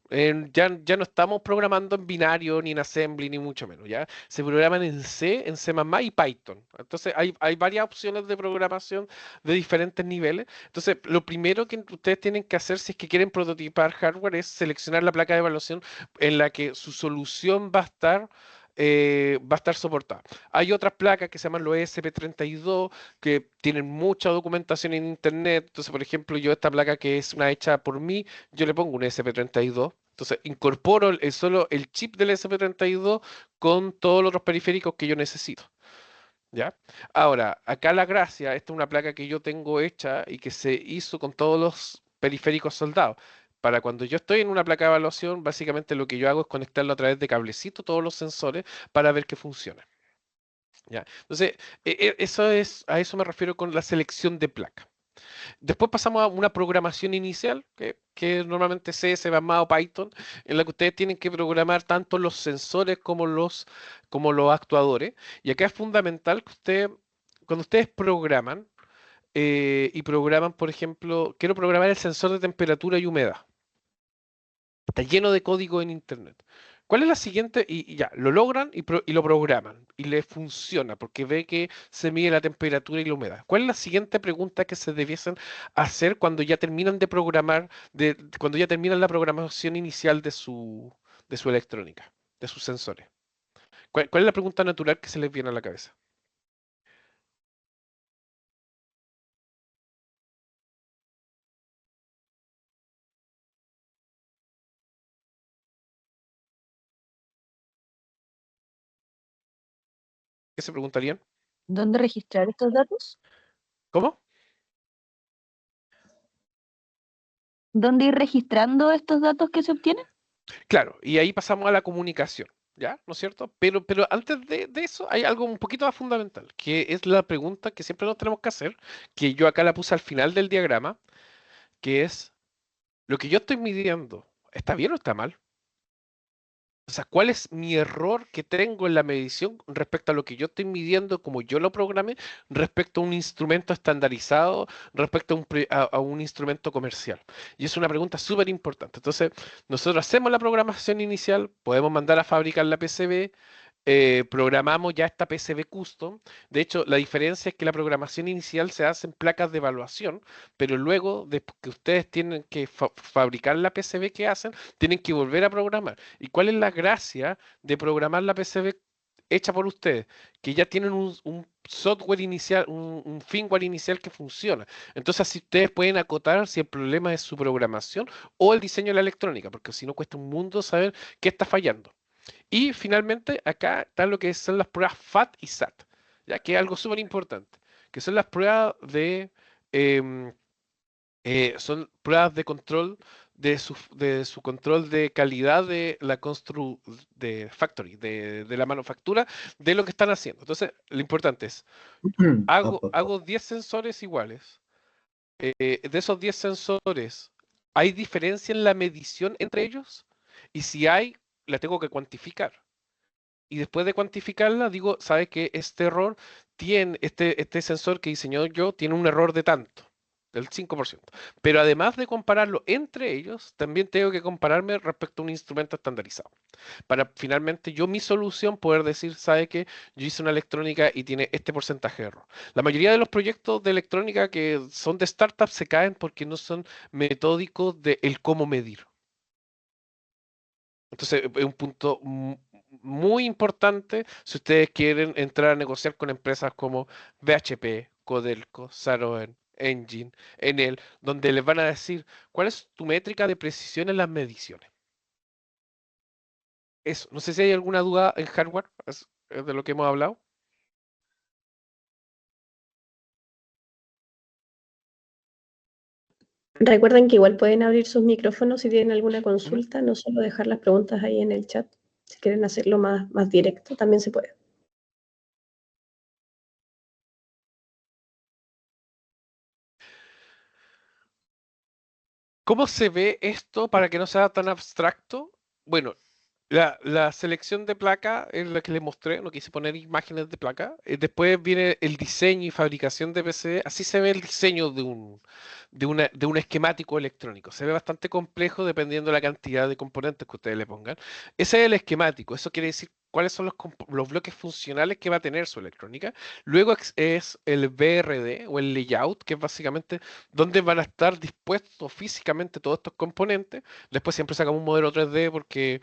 Ya no estamos programando en binario, ni en assembly, ni mucho menos, ¿ya? Se programan en C, en C++ y Python. Entonces hay varias opciones de programación de diferentes niveles. Entonces, lo primero que ustedes tienen que hacer si es que quieren prototipar hardware es seleccionar la placa de evaluación en la que su solución va a estar soportada. Hay otras placas que se llaman los ESP32 que tienen mucha documentación en internet. Entonces, por ejemplo, yo esta placa que es una hecha por mí, yo le pongo un ESP32. Entonces, incorporo solo el chip del ESP32 con todos los otros periféricos que yo necesito. ¿Ya? Ahora, acá la gracia, esta es una placa que yo tengo hecha y que se hizo con todos los periféricos soldados. Para cuando yo estoy en una placa de evaluación, básicamente lo que yo hago es conectarlo a través de cablecito todos los sensores para ver que funciona. ¿Ya? Entonces, a eso me refiero con la selección de placa. Después pasamos a una programación inicial, que normalmente C, C++ o Python, en la que ustedes tienen que programar tanto los sensores como los actuadores. Y acá es fundamental que cuando ustedes programan, y programan, por ejemplo, quiero programar el sensor de temperatura y humedad. Está lleno de código en Internet. ¿Cuál es la siguiente? Y ya, lo logran y lo programan y les funciona porque ve que se mide la temperatura y la humedad. ¿Cuál es la siguiente pregunta que se debiesen hacer cuando ya terminan de programar, cuando ya terminan la programación inicial de su electrónica, de sus sensores? ¿Cuál es la pregunta natural que se les viene a la cabeza? ¿Qué se preguntarían? ¿Dónde registrar estos datos? ¿Cómo? ¿Dónde ir registrando estos datos que se obtienen? Claro, y ahí pasamos a la comunicación, ¿ya? ¿No es cierto? Pero antes de eso hay algo un poquito más fundamental, que es la pregunta que siempre nos tenemos que hacer, que yo acá la puse al final del diagrama, que es, ¿lo que yo estoy midiendo está bien o está mal? O sea, ¿cuál es mi error que tengo en la medición respecto a lo que yo estoy midiendo, como yo lo programé, respecto a un instrumento estandarizado, respecto a a un instrumento comercial? Y es una pregunta súper importante. Entonces, nosotros hacemos la programación inicial, podemos mandar a fabricar la PCB, programamos ya esta PCB custom. De hecho, la diferencia es que la programación inicial se hace en placas de evaluación, pero luego de que ustedes tienen que fabricar la PCB que hacen, tienen que volver a programar. ¿Y cuál es la gracia de programar la PCB hecha por ustedes? Que ya tienen un software inicial, un firmware inicial que funciona. Entonces, así ustedes pueden acotar si el problema es su programación o el diseño de la electrónica, porque si no cuesta un mundo saber qué está fallando. Y finalmente, acá está lo que son las pruebas FAT y SAT, ya que es algo súper importante, que son las pruebas em, son pruebas de control de su control de calidad de la de factory, de la manufactura, de lo que están haciendo. Entonces, lo importante es, Up, up, up. hago 10 sensores iguales. De esos 10 sensores, ¿hay diferencia en la medición entre ellos? Y si hay, la tengo que cuantificar. Y después de cuantificarla, digo, ¿sabe que este error tiene, este sensor que diseñó yo tiene un error de tanto, del 5%? Pero además de compararlo entre ellos, también tengo que compararme respecto a un instrumento estandarizado. Para finalmente yo mi solución poder decir, ¿sabe que yo hice una electrónica y tiene este porcentaje de error? La mayoría de los proyectos de electrónica que son de startups se caen porque no son metódicos de el cómo medir. Entonces, es un punto muy importante si ustedes quieren entrar a negociar con empresas como BHP, Codelco, Saroen, Engine, Enel, donde les van a decir cuál es tu métrica de precisión en las mediciones. Eso, no sé si hay alguna duda en hardware, es de lo que hemos hablado. Recuerden que igual pueden abrir sus micrófonos si tienen alguna Ujú. consulta, no solo dejar las preguntas ahí en el chat. Si quieren hacerlo más directo, también se puede. ¿Cómo se ve esto para que no sea tan abstracto? Bueno, la selección de placa es la que les mostré, no quise poner imágenes de placa. Después viene el diseño y fabricación de PCB. Así se ve el diseño de un esquemático electrónico. Se ve bastante complejo dependiendo de la cantidad de componentes que ustedes le pongan. Ese es el esquemático. Eso quiere decir cuáles son los bloques funcionales que va a tener su electrónica. Luego es el BRD o el layout, que es básicamente dónde van a estar dispuestos físicamente todos estos componentes. Después siempre sacamos un modelo 3D porque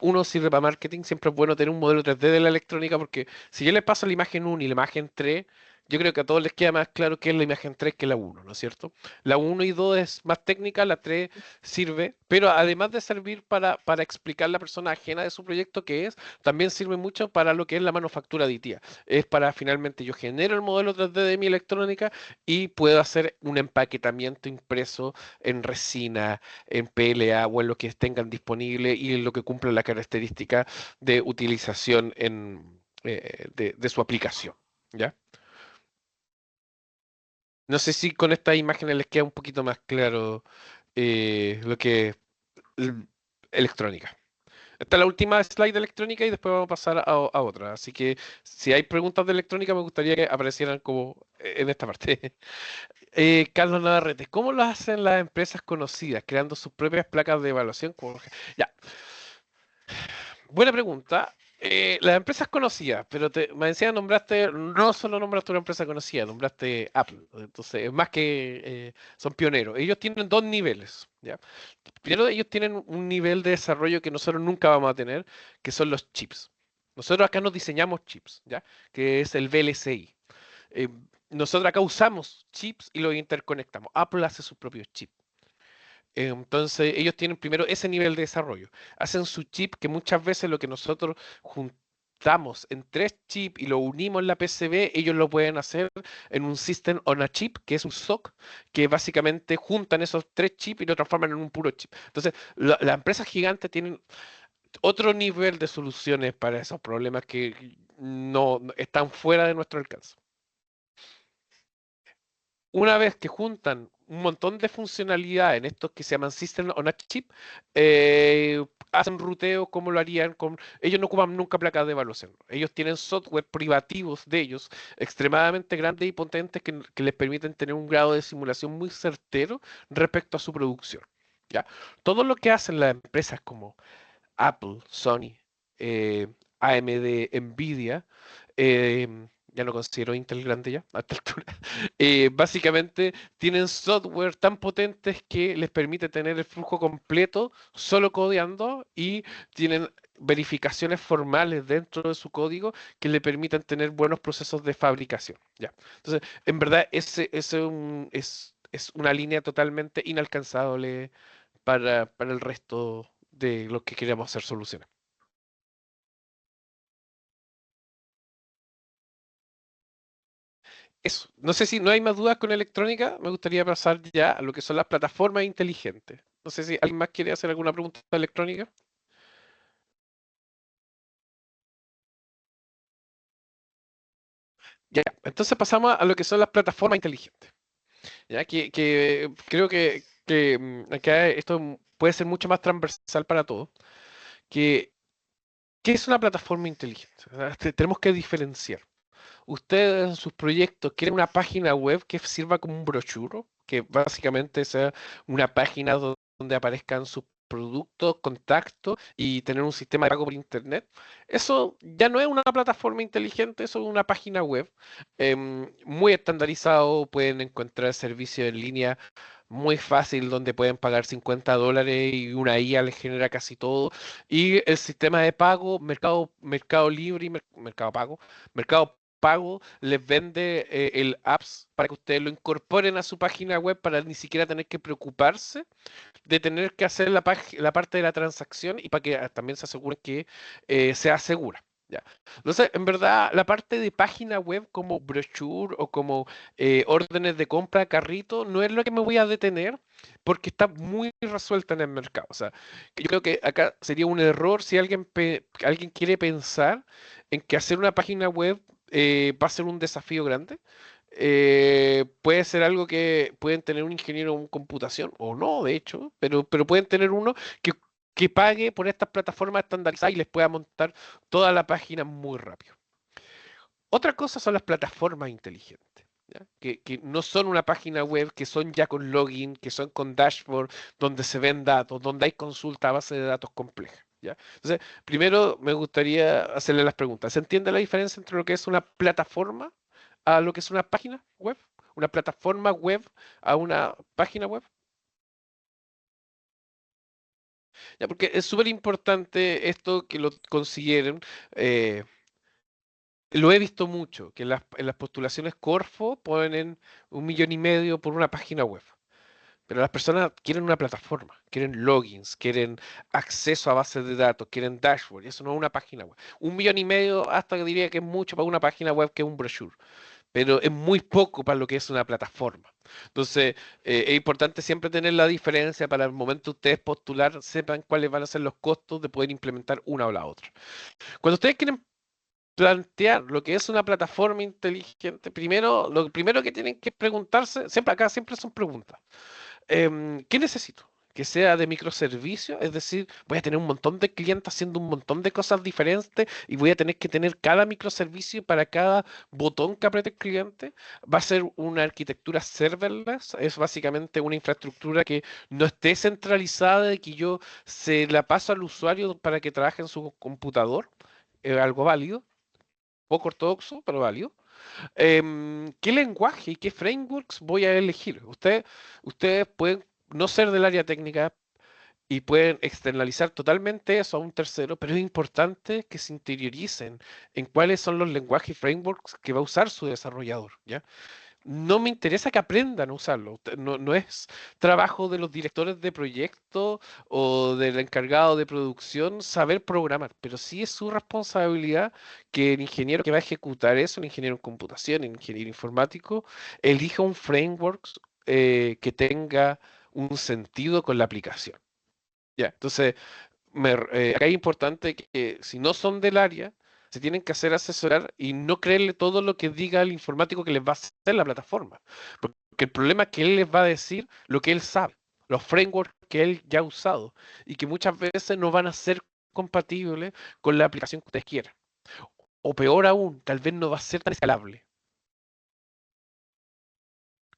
uno sirve para marketing. Siempre es bueno tener un modelo 3D de la electrónica porque si yo les paso la imagen 1 y la imagen 3, yo creo que a todos les queda más claro qué es la imagen 3 que la 1, ¿no es cierto? La 1 y 2 es más técnica, la 3 sirve, pero además de servir para explicar la persona ajena de su proyecto que es, también sirve mucho para lo que es la manufactura aditiva. Es para finalmente yo genero el modelo 3D de mi electrónica y puedo hacer un empaquetamiento impreso en resina, en PLA o en lo que tengan disponible y en lo que cumpla la característica de utilización de su aplicación. ¿Ya? No sé si con estas imágenes les queda un poquito más claro lo que es l- electrónica. Esta es la última slide de electrónica y después vamos a pasar a otra. Así que si hay preguntas de electrónica, me gustaría que aparecieran como en esta parte. Carlos Navarrete, ¿cómo lo hacen las empresas conocidas, creando sus propias placas de evaluación? Ya, buena pregunta. Las empresas conocidas, pero me decía nombraste, no solo nombraste una empresa conocida, nombraste Apple. Entonces, es más que son pioneros. Ellos tienen dos niveles, ¿ya? Primero, ellos tienen un nivel de desarrollo que nosotros nunca vamos a tener, que son los chips. Nosotros acá nos diseñamos chips, ¿ya? Que es el VLCI. Eh, nosotros acá usamos chips y los interconectamos. Apple hace sus propios chips. Entonces, ellos tienen primero ese nivel de desarrollo. Hacen su chip que muchas veces lo que nosotros juntamos en tres chips y lo unimos en la PCB, ellos lo pueden hacer en un System on a Chip, que es un SoC, que básicamente juntan esos tres chips y lo transforman en un puro chip. Entonces, las empresas gigantes tienen otro nivel de soluciones para esos problemas que no están fuera de nuestro alcance. Una vez que juntan un montón de funcionalidad en estos que se llaman System on a Chip, hacen ruteo como lo harían con... Ellos no ocupan nunca placas de evaluación. Ellos tienen software privativos de ellos, extremadamente grandes y potentes, que les permiten tener un grado de simulación muy certero respecto a su producción. ¿Ya? Todo lo que hacen las empresas como Apple, Sony, AMD, Nvidia, ya no considero Intel grande ya, a esta altura, básicamente tienen software tan potentes que les permite tener el flujo completo solo codeando, y tienen verificaciones formales dentro de su código que le permitan tener buenos procesos de fabricación. ¿Ya? Entonces, en verdad, es una línea totalmente inalcanzable para el resto de lo que queremos hacer soluciones. Eso. No sé si no hay más dudas con electrónica. Me gustaría pasar ya a lo que son las plataformas inteligentes. No sé si alguien más quiere hacer alguna pregunta de electrónica. Ya, entonces pasamos a lo que son las plataformas inteligentes. Ya que creo que acá esto puede ser mucho más transversal para todos. Que, ¿Qué es una plataforma inteligente? O sea, tenemos que diferenciar. Ustedes en sus proyectos quieren una página web que sirva como un brochure, que básicamente sea una página donde aparezcan sus productos, contactos y tener un sistema de pago por internet. Eso ya no es una plataforma inteligente, eso es una página web muy estandarizado. Pueden encontrar servicios en línea muy fácil donde pueden pagar $50 y una IA les genera casi todo. Y el sistema de pago, Mercado Libre y Mercado Pago, Mercado Pago les vende el apps para que ustedes lo incorporen a su página web, para ni siquiera tener que preocuparse de tener que hacer la parte de la transacción, y para que también se aseguren que sea segura. ¿Ya? Entonces, en verdad, la parte de página web como brochure o como órdenes de compra, carrito, no es lo que me voy a detener, porque está muy resuelta en el mercado. O sea, que yo creo que acá sería un error si alguien quiere pensar en que hacer una página web va a ser un desafío grande. Puede ser algo que pueden tener un ingeniero en computación, o no, de hecho, pero pueden tener uno que, que pague por estas plataformas estandarizadas y les pueda montar toda la página muy rápido. Otra cosa son las plataformas inteligentes, ¿ya? Que no son una página web, que son ya con login, que son con dashboard, donde se ven datos, donde hay consulta a base de datos compleja. ¿Ya? Entonces, primero me gustaría hacerle las preguntas. ¿Se entiende la diferencia entre lo que es una plataforma a lo que es una página web? ¿Una plataforma web a una página web? ¿Ya? Porque es súper importante esto que lo consideren. eh, Lo he visto mucho, que en las postulaciones Corfo ponen 1,5 millones por una página web. Pero las personas quieren una plataforma, quieren logins, quieren acceso a bases de datos, quieren dashboard, y eso no es una página web. 1,5 millones hasta que diría que es mucho para una página web, que es un brochure, pero es muy poco para lo que es una plataforma. Entonces, es importante siempre tener la diferencia, para el momento de ustedes postular, sepan cuáles van a ser los costos de poder implementar una o la otra. Cuando ustedes quieren plantear lo que es una plataforma inteligente, lo primero que tienen que preguntarse, siempre acá siempre son preguntas. ¿Qué necesito? Que sea de microservicio, es decir, voy a tener un montón de clientes haciendo un montón de cosas diferentes y voy a tener que tener cada microservicio para cada botón que apriete el cliente. Va a ser una arquitectura serverless, es básicamente una infraestructura que no esté centralizada y que yo se la paso al usuario para que trabaje en su computador, algo válido, poco ortodoxo, pero válido. ¿Qué lenguaje y qué frameworks voy a elegir? Ustedes pueden no ser del área técnica y pueden externalizar totalmente eso a un tercero, pero es importante que se interioricen en cuáles son los lenguajes y frameworks que va a usar su desarrollador, ¿ya? No me interesa que aprendan a usarlo. No es trabajo de los directores de proyecto o del encargado de producción saber programar, pero sí es su responsabilidad que el ingeniero que va a ejecutar eso, el ingeniero en computación, el ingeniero informático, elija un framework que tenga un sentido con la aplicación. Ya, entonces, acá es importante que si no son del área, se tienen que hacer asesorar y no creerle todo lo que diga el informático que les va a hacer la plataforma. Porque el problema es que él les va a decir lo que él sabe. los frameworks que él ya ha usado y que muchas veces no van a ser compatibles con la aplicación que ustedes quieran. O peor aún, tal vez no va a ser tan escalable.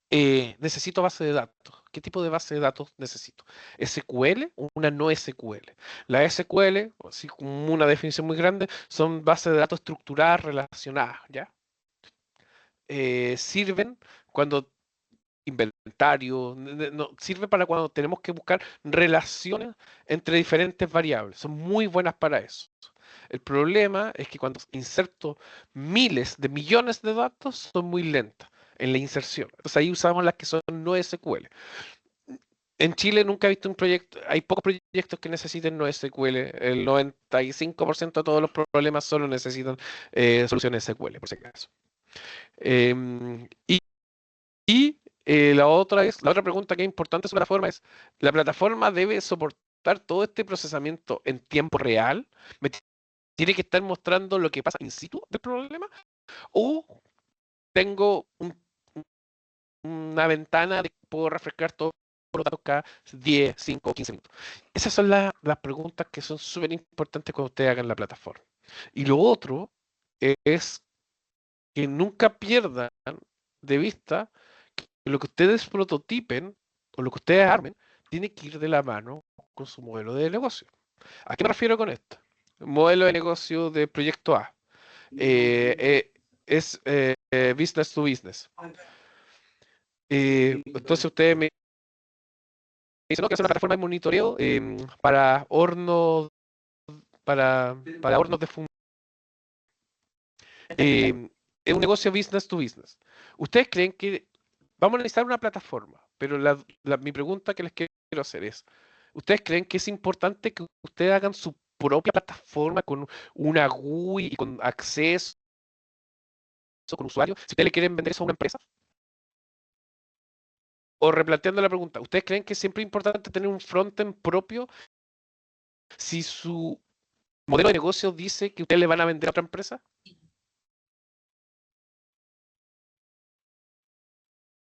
Necesito base de datos. ¿Qué tipo de base de datos necesito? ¿SQL o una no SQL? La SQL, así como una definición muy grande, son bases de datos estructuradas relacionadas, ¿ya? Sirven cuando inventario, no, sirve para cuando tenemos que buscar relaciones entre diferentes variables. Son muy buenas para eso. El problema es que cuando inserto miles de millones de datos, son muy lentas en la inserción. Entonces ahí usamos las que son no SQL. En Chile nunca he visto un proyecto, hay pocos proyectos que necesiten no SQL. El 95% de todos los problemas solo necesitan soluciones SQL, por si acaso. Y la otra pregunta que es importante sobre la plataforma es, ¿la plataforma debe soportar todo este procesamiento en tiempo real? ¿Me tiene que estar mostrando lo que pasa in situ del problema? ¿O tengo una ventana de que puedo refrescar todos los datos cada 10, 5 o 15 minutos? Esas son las preguntas que son súper importantes cuando ustedes hagan la plataforma. Y lo otro es que nunca pierdan de vista lo que ustedes prototipen o lo que ustedes armen tiene que ir de la mano con su modelo de negocio. ¿A qué me refiero con esto? Modelo de negocio de proyecto A. Es business to business. Entonces ustedes me dicen, no, que es una plataforma de monitoreo para hornos, para hornos de función. Es un negocio business to business. ¿Ustedes creen que vamos a necesitar una plataforma? Pero mi pregunta que les quiero hacer es, ¿ustedes creen que es importante que ustedes hagan su propia plataforma con una GUI y con acceso con usuarios? Si ustedes le quieren vender eso a una empresa. O replanteando la pregunta, ¿ustedes creen que es siempre importante tener un frontend propio si su modelo de negocio dice que ustedes le van a vender a otra empresa?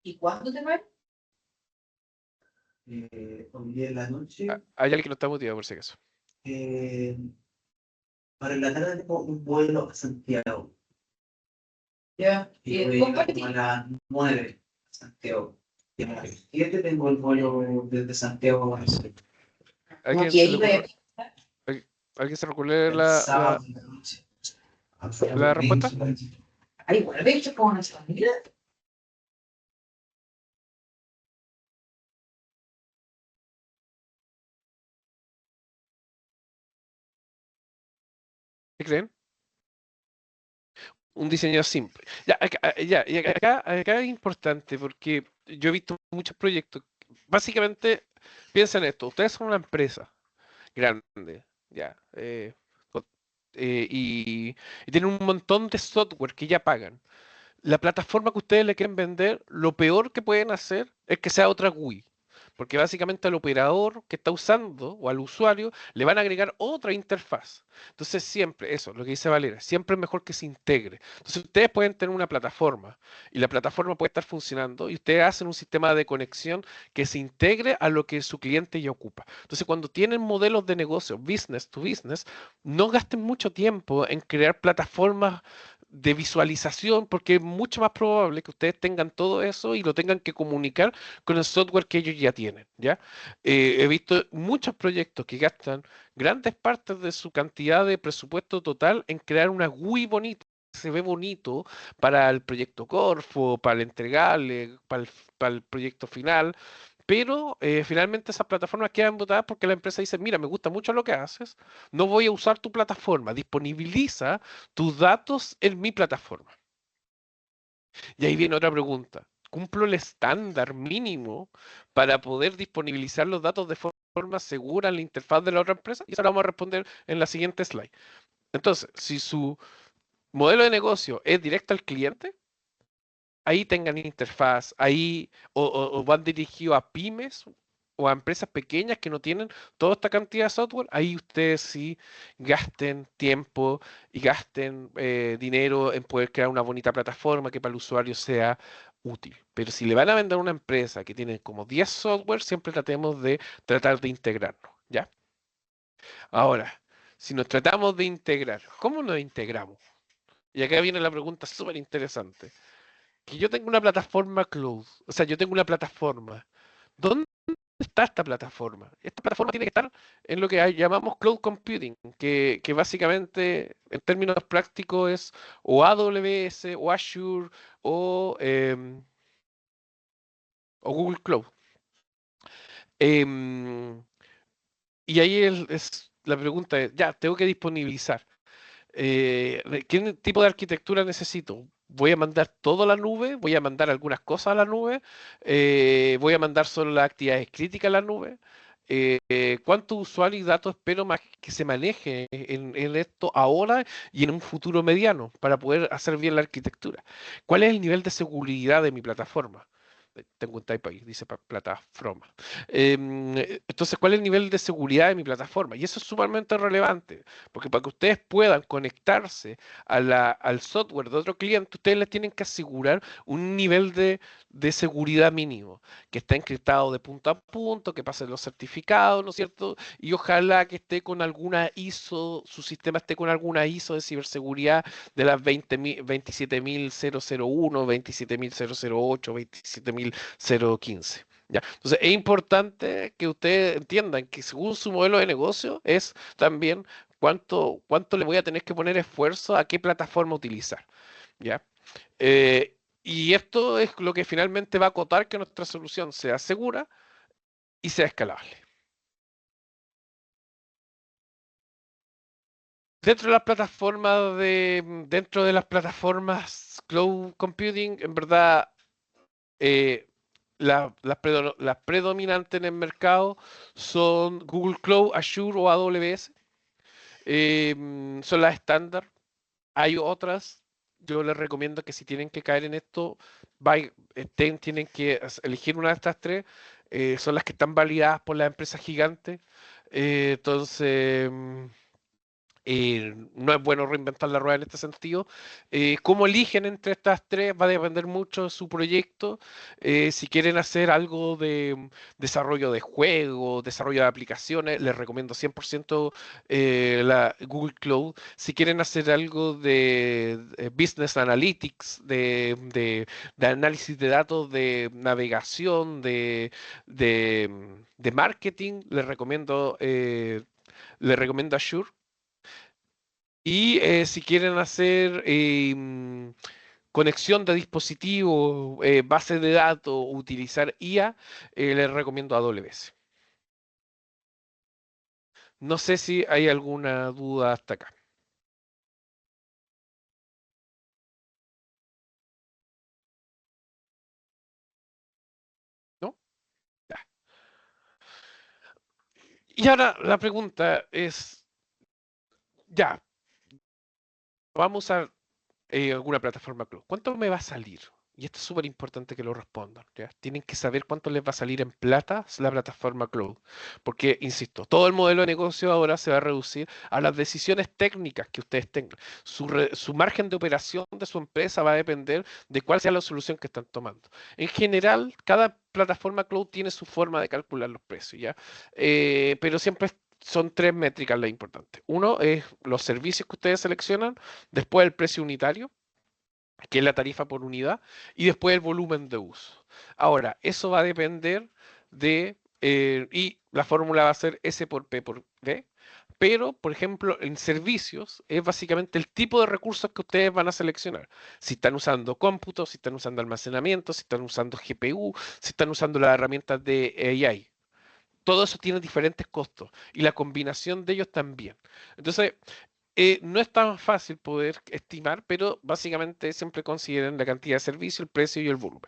¿Y cuándo te va? Hoy día en la noche, Hay alguien que no está motivado por si acaso. para la tarde tengo un vuelo a Santiago. Ya, y voy a llegar como a las 9 a Santiago. Y a las 7 tengo el vuelo desde Santiago a Buenos Aires. ¿Alguien Y se ahí le voy a ocurre, alguien se recuerde el sábado en la noche. la respuesta? Ay, igual, de hecho, como nuestra familia. ¿Qué creen? Un diseño simple. Y acá es importante porque yo he visto muchos proyectos. Básicamente, piensen esto, ustedes son una empresa grande, ya, y tienen un montón de software que ya pagan. La plataforma que ustedes le quieren vender, lo peor que pueden hacer es que sea otra GUI. Porque básicamente al operador que está usando o al usuario le van a agregar otra interfaz. Entonces siempre, eso, lo que dice Valera, siempre es mejor que se integre. Entonces ustedes pueden tener una plataforma y la plataforma puede estar funcionando y ustedes hacen un sistema de conexión que se integre a lo que su cliente ya ocupa. Entonces cuando tienen modelos de negocio business to business, no gasten mucho tiempo en crear plataformas de visualización, porque es mucho más probable que ustedes tengan todo eso y lo tengan que comunicar con el software que ellos ya tienen, ¿ya? He visto muchos proyectos que gastan grandes partes de su cantidad de presupuesto total en crear una GUI bonita, que se ve bonito para el proyecto Corfo, para el entregable, para el proyecto final, pero finalmente esas plataformas quedan botadas porque la empresa dice, mira, me gusta mucho lo que haces, no voy a usar tu plataforma, disponibiliza tus datos en mi plataforma. Y ahí viene otra pregunta. ¿Cumplo el estándar mínimo para poder disponibilizar los datos de forma segura en la interfaz de la otra empresa? Y eso lo vamos a responder en la siguiente slide. Entonces, si su modelo de negocio es directo al cliente, ahí tengan interfaz, ahí o van dirigidos a pymes o a empresas pequeñas que no tienen toda esta cantidad de software, ahí ustedes sí gasten tiempo y gasten dinero en poder crear una bonita plataforma que para el usuario sea útil. Pero si le van a vender a una empresa que tiene como 10 software, siempre tratemos de tratar de integrarnos, ¿ya? Ahora, si nos tratamos de integrar, ¿cómo nos integramos? Y acá viene la pregunta súper interesante. Que yo tengo una plataforma cloud, o sea, yo tengo una plataforma. ¿Dónde está esta plataforma? Esta plataforma tiene que estar en lo que llamamos cloud computing, que básicamente en términos prácticos es o AWS o Azure o Google Cloud. Em, y ahí la pregunta es, ya, tengo que disponibilizar. ¿Qué tipo de arquitectura necesito? ¿Voy a mandar todo a la nube? ¿Voy a mandar algunas cosas a la nube? ¿Voy a mandar solo las actividades críticas a la nube? ¿Cuántos usuarios y datos espero que se maneje en esto ahora y en un futuro mediano para poder hacer bien la arquitectura? ¿Cuál es el nivel de seguridad de mi plataforma? Tengo un typo ahí, dice plataforma. Entonces, ¿cuál es el nivel de seguridad de mi plataforma? Y eso es sumamente relevante, porque para que ustedes puedan conectarse al software de otro cliente, ustedes les tienen que asegurar un nivel de seguridad mínimo, que está encriptado de punto a punto, que pasen los certificados, ¿no es cierto? Y ojalá que esté con alguna ISO, su sistema esté con alguna ISO de ciberseguridad de las 27001, 27008, 27015. ¿Ya? Entonces, es importante que ustedes entiendan que según su modelo de negocio es también cuánto le voy a tener que poner esfuerzo a qué plataforma utilizar. ¿Ya? Y esto es lo que finalmente va a acotar que nuestra solución sea segura y sea escalable. Dentro de las plataformas cloud computing, en verdad, las predominantes en el mercado son Google Cloud, Azure o AWS. Son las estándar. Hay otras. Yo les recomiendo que si tienen que caer en esto, tienen que elegir una de estas tres. Son las que están validadas por las empresas gigantes. Entonces, no es bueno reinventar la rueda en este sentido. Cómo eligen entre estas tres va a depender mucho de su proyecto. Si quieren hacer algo de desarrollo de juegos, desarrollo de aplicaciones, les recomiendo 100% la Google Cloud. Si quieren hacer algo de Business Analytics, de análisis de datos, de navegación, de marketing, les recomiendo Azure. Y si quieren hacer conexión de dispositivos, base de datos, utilizar IA, les recomiendo AWS. No sé si hay alguna duda hasta acá. ¿No? Ya. Y ahora la pregunta es, ya, vamos a alguna plataforma cloud. ¿Cuánto me va a salir? Y esto es súper importante que lo respondan, ¿ya? Tienen que saber cuánto les va a salir en plata la plataforma cloud. Porque, insisto, todo el modelo de negocio ahora se va a reducir a las decisiones técnicas que ustedes tengan. Su margen de operación de su empresa va a depender de cuál sea la solución que están tomando. En general, cada plataforma cloud tiene su forma de calcular los precios, ¿ya? Pero siempre son tres métricas las importantes. Uno es los servicios que ustedes seleccionan, después el precio unitario, que es la tarifa por unidad, y después el volumen de uso. Ahora, eso va a depender y la fórmula va a ser S por P por V, pero, por ejemplo, en servicios es básicamente el tipo de recursos que ustedes van a seleccionar. Si están usando cómputo, si están usando almacenamiento, si están usando GPU, si están usando las herramientas de AI. Todo eso tiene diferentes costos y la combinación de ellos también. Entonces, no es tan fácil poder estimar, pero básicamente siempre consideren la cantidad de servicio, el precio y el volumen.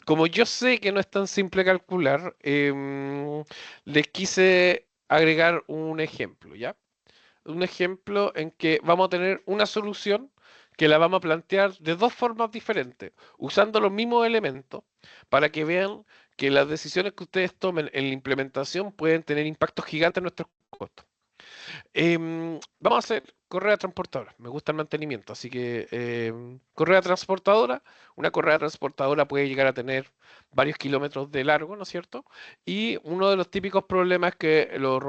Como yo sé que no es tan simple calcular, les quise agregar un ejemplo, ¿ya? Un ejemplo en que vamos a tener una solución que la vamos a plantear de dos formas diferentes, usando los mismos elementos, para que vean que las decisiones que ustedes tomen en la implementación pueden tener impactos gigantes en nuestros costos. Vamos a hacer correa transportadora. Me gusta el mantenimiento, así que correa transportadora. Una correa transportadora puede llegar a tener varios kilómetros de largo, ¿no es cierto? Y uno de los típicos problemas es que los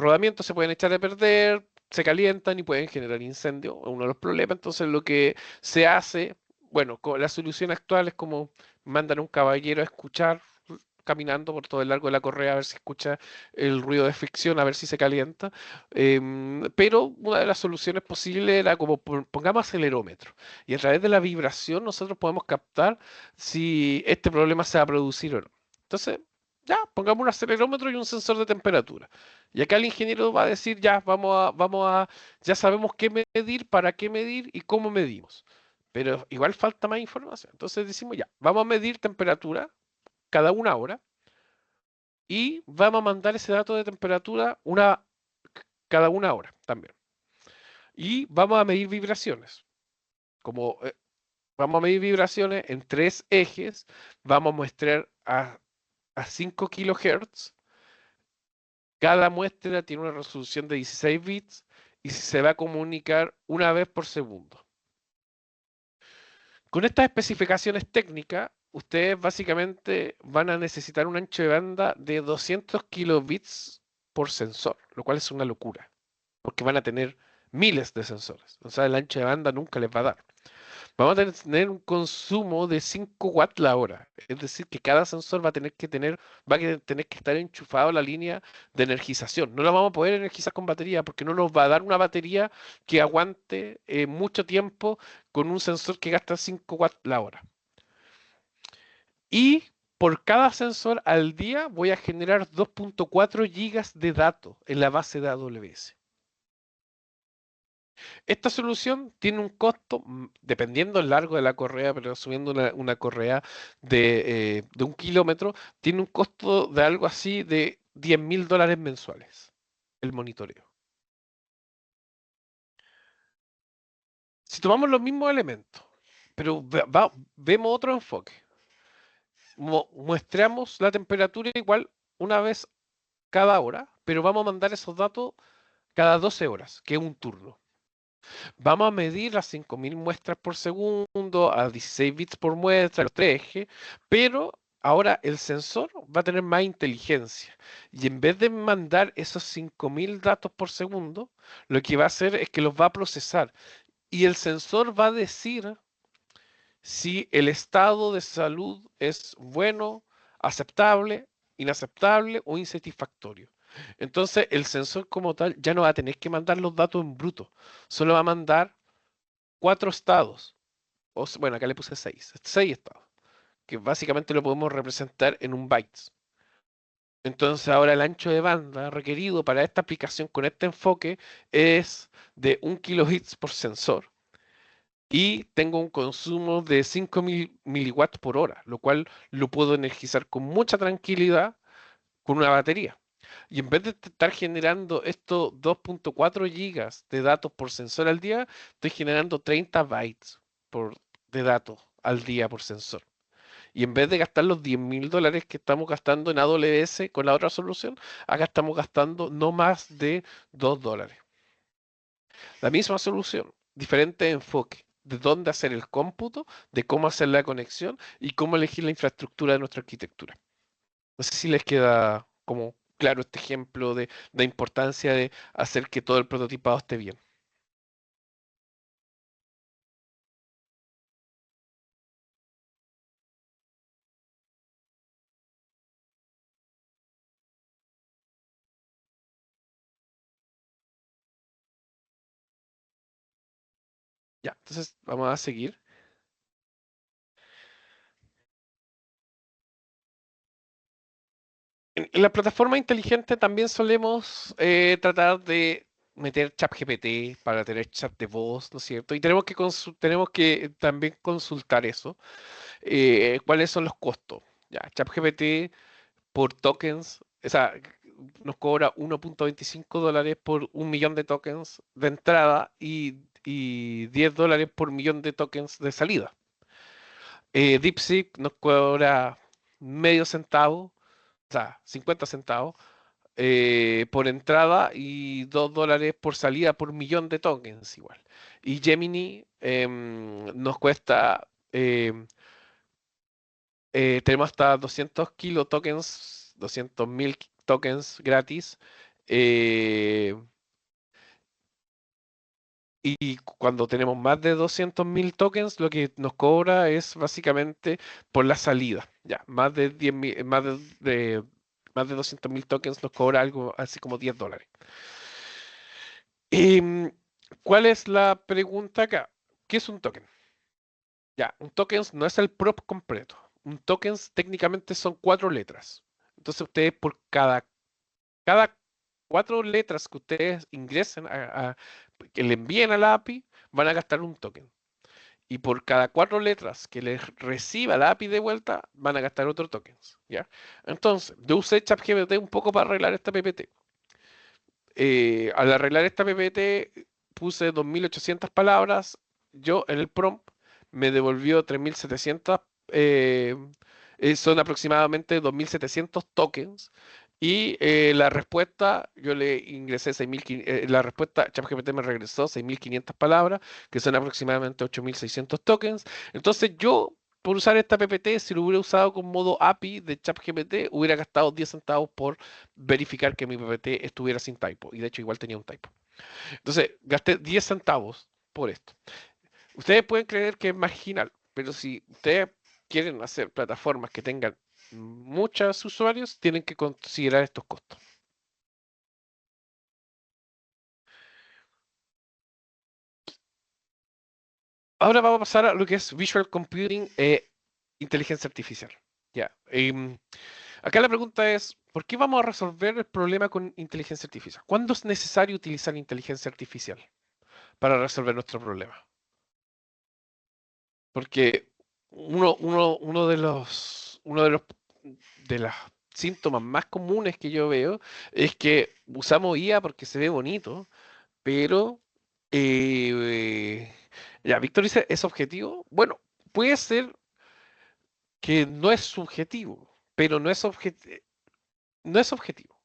rodamientos se pueden echar a perder, se calientan y pueden generar incendio. Es uno de los problemas. Entonces, lo que se hace, bueno, la solución actual es como mandan a un caballero a escuchar caminando por todo el largo de la correa a ver si escucha el ruido de fricción, a ver si se calienta. Pero una de las soluciones posibles era como pongamos acelerómetro y a través de la vibración nosotros podemos captar si este problema se va a producir o no. Entonces, ya, pongamos un acelerómetro y un sensor de temperatura. Y acá el ingeniero va a decir, ya, ya sabemos qué medir, para qué medir y cómo medimos. Pero igual falta más información. Entonces decimos, ya, vamos a medir temperatura cada 1 hora y vamos a mandar ese dato de temperatura cada 1 hora también. Y vamos a medir vibraciones. Como vamos a medir vibraciones en 3 ejes, vamos a muestrar a 5 kHz. Cada muestra tiene una resolución de 16 bits y se va a comunicar 1 vez por segundo. Con estas especificaciones técnicas, ustedes básicamente van a necesitar un ancho de banda de 200 kilobits por sensor, lo cual es una locura, porque van a tener miles de sensores. O sea, el ancho de banda nunca les va a dar. Vamos a tener un consumo de 5 watts la hora. Es decir, que cada sensor va a tener que estar enchufado a la línea de energización. No lo vamos a poder energizar con batería porque no nos va a dar una batería que aguante mucho tiempo con un sensor que gasta 5 watts la hora. Y por cada sensor al día voy a generar 2.4 gigas de datos en la base de AWS. Esta solución tiene un costo, dependiendo del largo de la correa, pero asumiendo una correa de 1 kilómetro, tiene un costo de algo así de $10.000 mensuales, el monitoreo. Si tomamos los mismos elementos, pero vemos otro enfoque, muestramos la temperatura igual 1 vez cada hora, pero vamos a mandar esos datos cada 12 horas, que es un turno. Vamos a medir las 5.000 muestras por segundo a 16 bits por muestra, los 3 ejes, pero ahora el sensor va a tener más inteligencia. Y en vez de mandar esos 5.000 datos por segundo, lo que va a hacer es que los va a procesar. Y el sensor va a decir si el estado de salud es bueno, aceptable, inaceptable o insatisfactorio. Entonces, el sensor como tal ya no va a tener que mandar los datos en bruto, solo va a mandar 4 estados. Bueno, acá le puse 6 estados, que básicamente lo podemos representar en un bytes. Entonces, ahora el ancho de banda requerido para esta aplicación con este enfoque es de 1 kHz por sensor y tengo un consumo de 5.000 miliwatts por hora, lo cual lo puedo energizar con mucha tranquilidad con una batería. Y en vez de estar generando estos 2.4 gigas de datos por sensor al día, estoy generando 30 bytes de datos al día por sensor. Y en vez de gastar los $10.000 que estamos gastando en AWS con la otra solución, acá estamos gastando no más de $2. La misma solución, diferente enfoque de dónde hacer el cómputo, de cómo hacer la conexión y cómo elegir la infraestructura de nuestra arquitectura. No sé si les queda como claro este ejemplo de la importancia de hacer que todo el prototipado esté bien. Ya, entonces vamos a seguir. En la plataforma inteligente también solemos tratar de meter ChatGPT para tener chat de voz, ¿no es cierto? Y tenemos que también consultar eso. ¿Cuáles son los costos? Ya, ChatGPT por tokens, o sea, nos cobra $1.25 por 1 millón de tokens de entrada y $10 por millón de tokens de salida. DeepSeek nos cobra medio centavo, o sea, 50 centavos por entrada y $2 por salida por millón de tokens igual. Y Gemini nos cuesta, tenemos hasta 200 kilo tokens, 200.000 tokens gratis. eh, y cuando tenemos más de 200.000 tokens, lo que nos cobra es básicamente por la salida. Ya, más de 10.000, más de 200.000 tokens nos cobra algo así como $10. Em, ¿Cuál es la pregunta acá? ¿Qué es un token? Ya, un token no es el prop completo. Un token técnicamente son 4 letras. Entonces ustedes por cada 4 letras que ustedes ingresen que le envíen a la API, van a gastar un token. Y por cada 4 letras que les reciba la API de vuelta, van a gastar otro token. ¿Ya? Entonces, yo usé ChatGPT un poco para arreglar esta PPT. Al arreglar esta PPT puse 2.800 palabras, yo en el prompt me devolvió 3.700, son aproximadamente 2.700 tokens, y la respuesta, yo le ingresé 6.500, la respuesta ChatGPT me regresó 6.500 palabras, que son aproximadamente 8.600 tokens. Entonces yo, por usar esta PPT, si lo hubiera usado con modo API de ChatGPT, hubiera gastado 10 centavos por verificar que mi PPT estuviera sin typo. Y de hecho igual tenía un typo. Entonces, gasté 10 centavos por esto. Ustedes pueden creer que es marginal, pero si ustedes quieren hacer plataformas que tengan muchos usuarios, tienen que considerar estos costos. Ahora vamos a pasar a lo que es Visual Computing e inteligencia artificial. Ya. Acá la pregunta es, ¿por qué vamos a resolver el problema con inteligencia artificial? ¿Cuándo es necesario utilizar inteligencia artificial para resolver nuestro problema? Porque uno de los síntomas más comunes que yo veo es que usamos IA porque se ve bonito, pero ya, Víctor dice, ¿es objetivo? Bueno, puede ser que no es subjetivo, pero no es objetivo,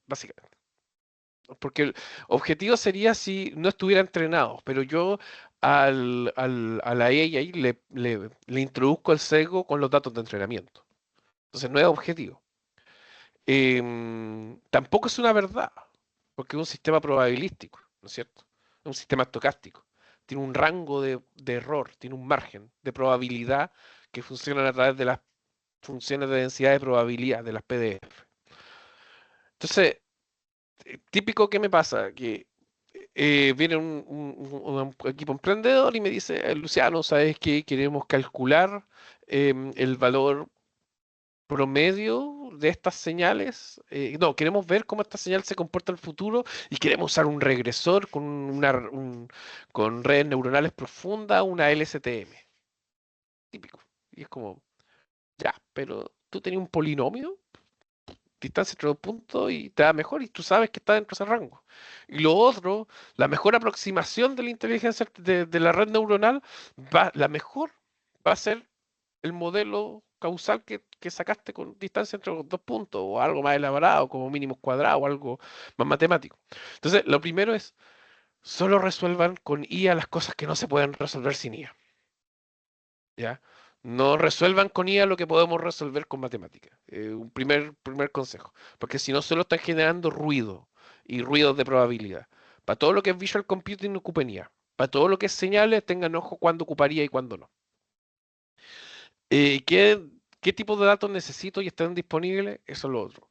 básicamente. Porque el objetivo sería si no estuviera entrenado, pero yo a la AI le introduzco el sesgo con los datos de entrenamiento. Entonces no es objetivo. Tampoco es una verdad, porque es un sistema probabilístico, ¿no es cierto? Es un sistema estocástico. Tiene un rango de error, tiene un margen de probabilidad que funcionan a través de las funciones de densidad de probabilidad de las PDF. Entonces, típico que me pasa, que viene un equipo emprendedor y me dice, Luciano, ¿sabes qué? Queremos calcular el valor promedio de estas señales. No, queremos ver cómo esta señal se comporta en el futuro y queremos usar un regresor con redes neuronales profundas, una LSTM. Típico. Y es como, ya, pero tú tenías un polinomio, distancia entre dos puntos y te da mejor y tú sabes que está dentro de ese rango. Y lo otro, la mejor aproximación de la inteligencia de la red neuronal, la mejor va a ser el modelo causal que sacaste con distancia entre los dos puntos o algo más elaborado, como mínimos cuadrados o algo más matemático. Entonces, lo primero es, solo resuelvan con IA las cosas que no se pueden resolver sin IA. ¿Ya? No resuelvan con IA lo que podemos resolver con matemática. Un primer consejo. Porque si no, solo están generando ruido y ruidos de probabilidad. Para todo lo que es Visual Computing, ocupen IA. Para todo lo que es señales, tengan ojo cuándo ocuparía y cuándo no. ¿Qué tipo de datos necesito y están disponibles? Eso es lo otro.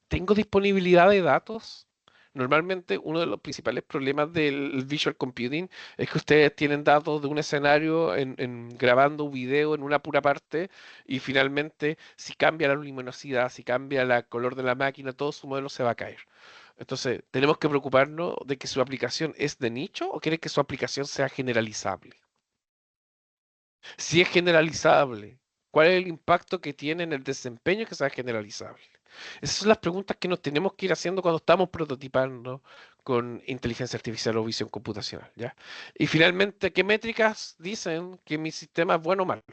¿Tengo disponibilidad de datos? Normalmente uno de los principales problemas del visual computing es que ustedes tienen datos de un escenario grabando un video en una pura parte y finalmente si cambia la luminosidad, si cambia el color de la máquina, todo su modelo se va a caer. Entonces, tenemos que preocuparnos de que su aplicación es de nicho o quiere que su aplicación sea generalizable. Si es generalizable, ¿cuál es el impacto que tiene en el desempeño que sea generalizable? Esas son las preguntas que nos tenemos que ir haciendo cuando estamos prototipando con inteligencia artificial o visión computacional, ¿ya? Y finalmente, ¿qué métricas dicen que mi sistema es bueno o malo?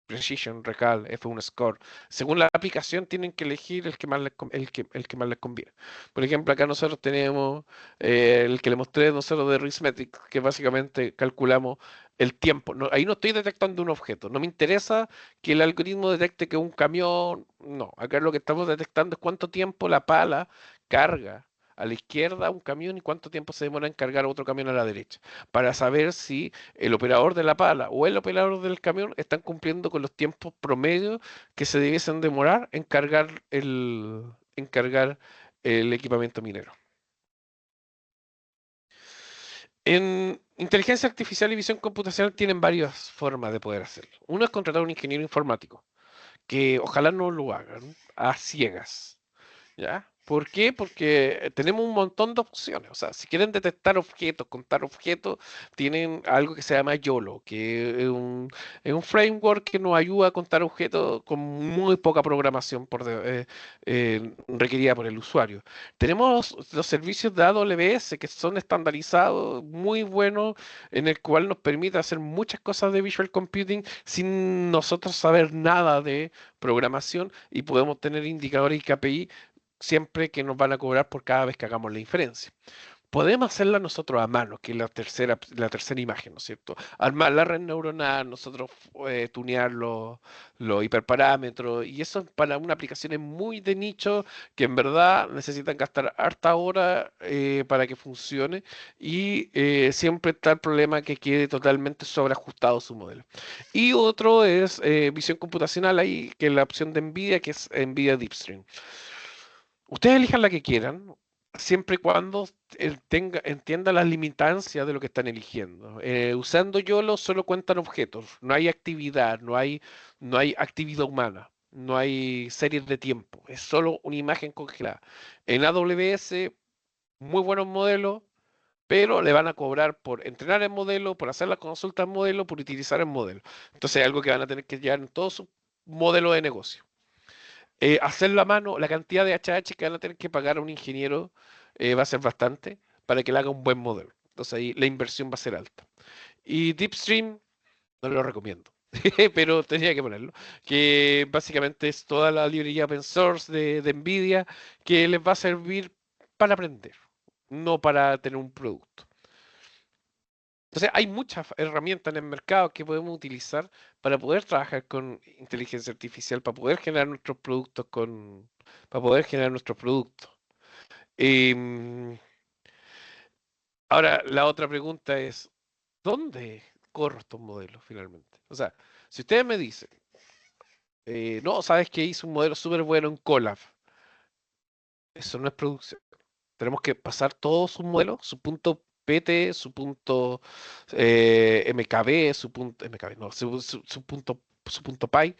Precision, Recal, F1 Score. Según la aplicación tienen que elegir el que más el que más les conviene. Por ejemplo, acá nosotros tenemos el que le mostré nosotros de Arithmetic, que básicamente calculamos el tiempo. Ahí no estoy detectando un objeto. No me interesa que el algoritmo detecte que un camión. No, acá lo que estamos detectando es cuánto tiempo la pala carga a la izquierda un camión y cuánto tiempo se demora en cargar otro camión a la derecha, para saber si el operador de la pala o el operador del camión están cumpliendo con los tiempos promedios que se debiesen demorar en cargar el equipamiento minero. En inteligencia artificial y visión computacional tienen varias formas de poder hacerlo. Uno es contratar a un ingeniero informático, que ojalá no lo hagan a ciegas. ¿Ya? ¿Por qué? Porque tenemos un montón de opciones. O sea, si quieren detectar objetos, contar objetos, tienen algo que se llama YOLO, que es un framework que nos ayuda a contar objetos con muy poca programación requerida por el usuario. Tenemos los servicios de AWS que son estandarizados, muy buenos, en el cual nos permite hacer muchas cosas de Visual Computing sin nosotros saber nada de programación y podemos tener indicadores y KPI siempre que nos van a cobrar por cada vez que hagamos la inferencia. Podemos hacerla nosotros a mano, que es la tercera imagen, ¿no es cierto? Armar la red neuronal, nosotros tunear los hiperparámetros, y eso para una aplicación muy de nicho que en verdad necesitan gastar harta hora para que funcione y siempre está el problema que quede totalmente sobreajustado su modelo. Y otro es visión computacional ahí, que es la opción de NVIDIA, que es NVIDIA DeepStream. Ustedes elijan la que quieran, siempre y cuando entienda las limitancias de lo que están eligiendo. Usando YOLO solo cuentan objetos, no hay actividad, no hay actividad humana, no hay series de tiempo, es solo una imagen congelada. En AWS, muy buenos modelos, pero le van a cobrar por entrenar el modelo, por hacer la consulta al modelo, por utilizar el modelo. Entonces es algo que van a tener que llevar en todo su modelo de negocio. Hacerlo a mano, la cantidad de HH que van a tener que pagar a un ingeniero va a ser bastante para que le haga un buen modelo. Entonces ahí la inversión va a ser alta. Y DeepStream no lo recomiendo, pero tenía que ponerlo. Que básicamente es toda la librería open source de NVIDIA que les va a servir para aprender, no para tener un producto. Entonces, hay muchas herramientas en el mercado que podemos utilizar para poder trabajar con inteligencia artificial, para poder generar nuestros productos para poder generar nuestros productos. Em, Ahora, la otra pregunta es, ¿dónde corro estos modelos finalmente? O sea, si ustedes me dicen, no, sabes que hice un modelo súper bueno en Colab, eso no es producción. Tenemos que pasar todos sus modelos, su punto PT, su punto MKB, su punto MKB, no, su punto Py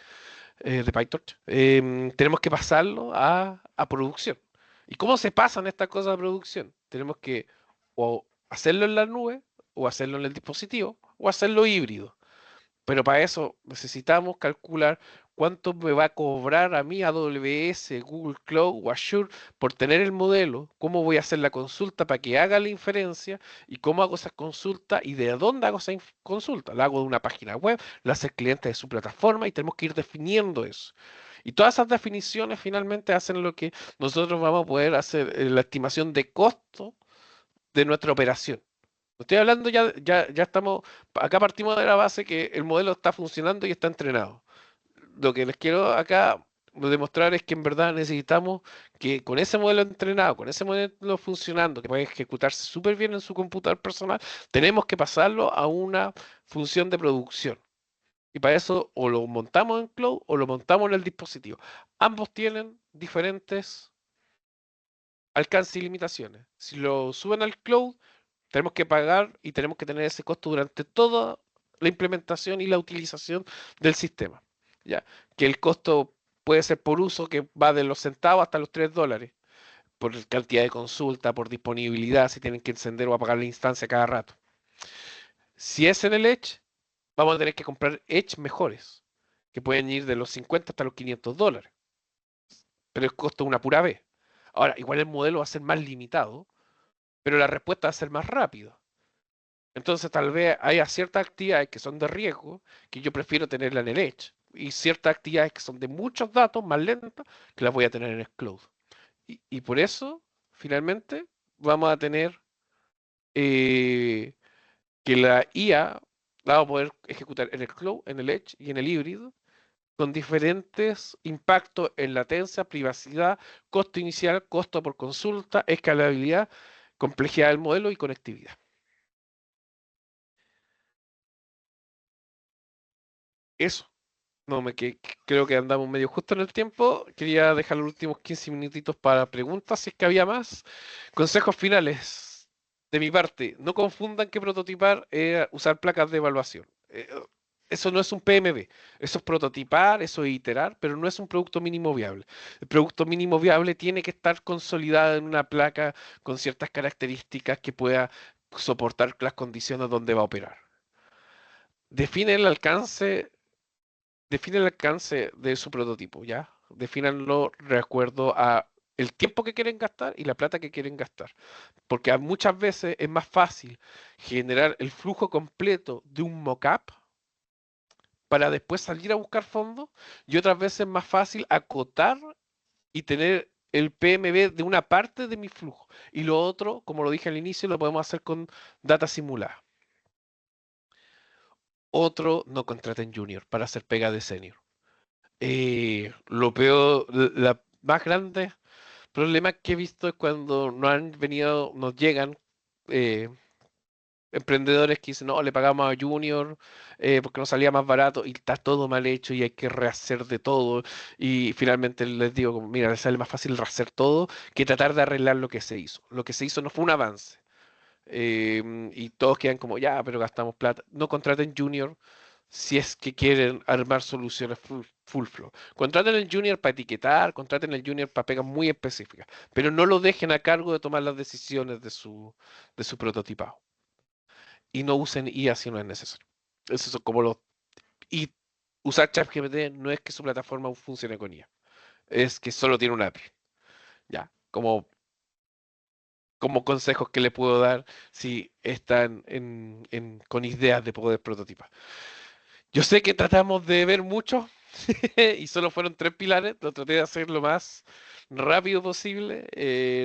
de PyTorch. Tenemos que pasarlo a producción. ¿Y cómo se pasan estas cosas a producción? Tenemos que o hacerlo en la nube, o hacerlo en el dispositivo, o hacerlo híbrido. Pero para eso necesitamos calcular cuánto me va a cobrar a mí AWS, Google Cloud o Azure por tener el modelo, cómo voy a hacer la consulta para que haga la inferencia y cómo hago esa consulta y de dónde hago esa consulta. La hago de una página web, la hace el cliente de su plataforma y tenemos que ir definiendo eso. Y todas esas definiciones finalmente hacen lo que nosotros vamos a poder hacer la estimación de costo de nuestra operación. Estoy hablando ya estamos, acá partimos de la base que el modelo está funcionando y está entrenado. Lo que les quiero acá demostrar es que en verdad necesitamos que con ese modelo entrenado, con ese modelo funcionando, que puede ejecutarse súper bien en su computador personal, tenemos que pasarlo a una función de producción. Y para eso o lo montamos en cloud o lo montamos en el dispositivo. Ambos tienen diferentes alcances y limitaciones. Si lo suben al cloud, tenemos que pagar y tenemos que tener ese costo durante toda la implementación y la utilización del sistema. ¿Ya? Que el costo puede ser por uso, que va de los centavos hasta los $3, por cantidad de consulta, por disponibilidad, si tienen que encender o apagar la instancia cada rato. Si es en el Edge, vamos a tener que comprar Edge mejores, que pueden ir de los 50 hasta los $500, pero el costo una pura vez. Ahora, igual el modelo va a ser más limitado, pero la respuesta va a ser más rápida. Entonces tal vez haya ciertas actividades que son de riesgo que yo prefiero tenerla en el Edge y ciertas actividades que son de muchos datos, más lentas, que las voy a tener en el cloud. Y por eso, finalmente, vamos a tener que la IA la vamos a poder ejecutar en el cloud, en el edge y en el híbrido, con diferentes impactos en latencia, privacidad, costo inicial, costo por consulta, escalabilidad, complejidad del modelo y conectividad. Eso. No, creo que andamos medio justo en el tiempo. Quería dejar los últimos 15 minutitos para preguntas, si es que había más. Consejos finales de mi parte. No confundan que prototipar es usar placas de evaluación. Eso no es un PMB. Eso es prototipar, eso es iterar, pero no es un producto mínimo viable. El producto mínimo viable tiene que estar consolidado en una placa con ciertas características que pueda soportar las condiciones donde va a operar. Define el alcance Define el alcance de su prototipo, ¿ya? Defínanlo de acuerdo a el tiempo que quieren gastar y la plata que quieren gastar. Porque muchas veces es más fácil generar el flujo completo de un mockup para después salir a buscar fondos y otras veces es más fácil acotar y tener el PMB de una parte de mi flujo. Y lo otro, como lo dije al inicio, lo podemos hacer con data simulada. Otro, no contraten junior para hacer pega de senior. Lo peor, la más grande problema que he visto es cuando nos llegan eh, emprendedores que dicen, no, le pagamos a Junior porque nos salía más barato y está todo mal hecho y hay que rehacer de todo. Y finalmente les digo, como, mira, les sale más fácil rehacer todo que tratar de arreglar lo que se hizo. Lo que se hizo no fue un avance. Y todos quedan como, ya, pero gastamos plata. No contraten Junior si es que quieren armar soluciones full flow. Contraten el junior para etiquetar, contraten el junior para pegas muy específicas, pero no lo dejen a cargo de tomar las decisiones de su prototipado. Y no usen IA si no es necesario. Eso es como los... Y usar ChatGPT no es que su plataforma funcione con IA, es que solo tiene una API. Ya, como consejos que le puedo dar si están con ideas de poder prototipar. Yo sé que tratamos de ver mucho y solo fueron 3 pilares, lo traté de hacer lo más rápido posible,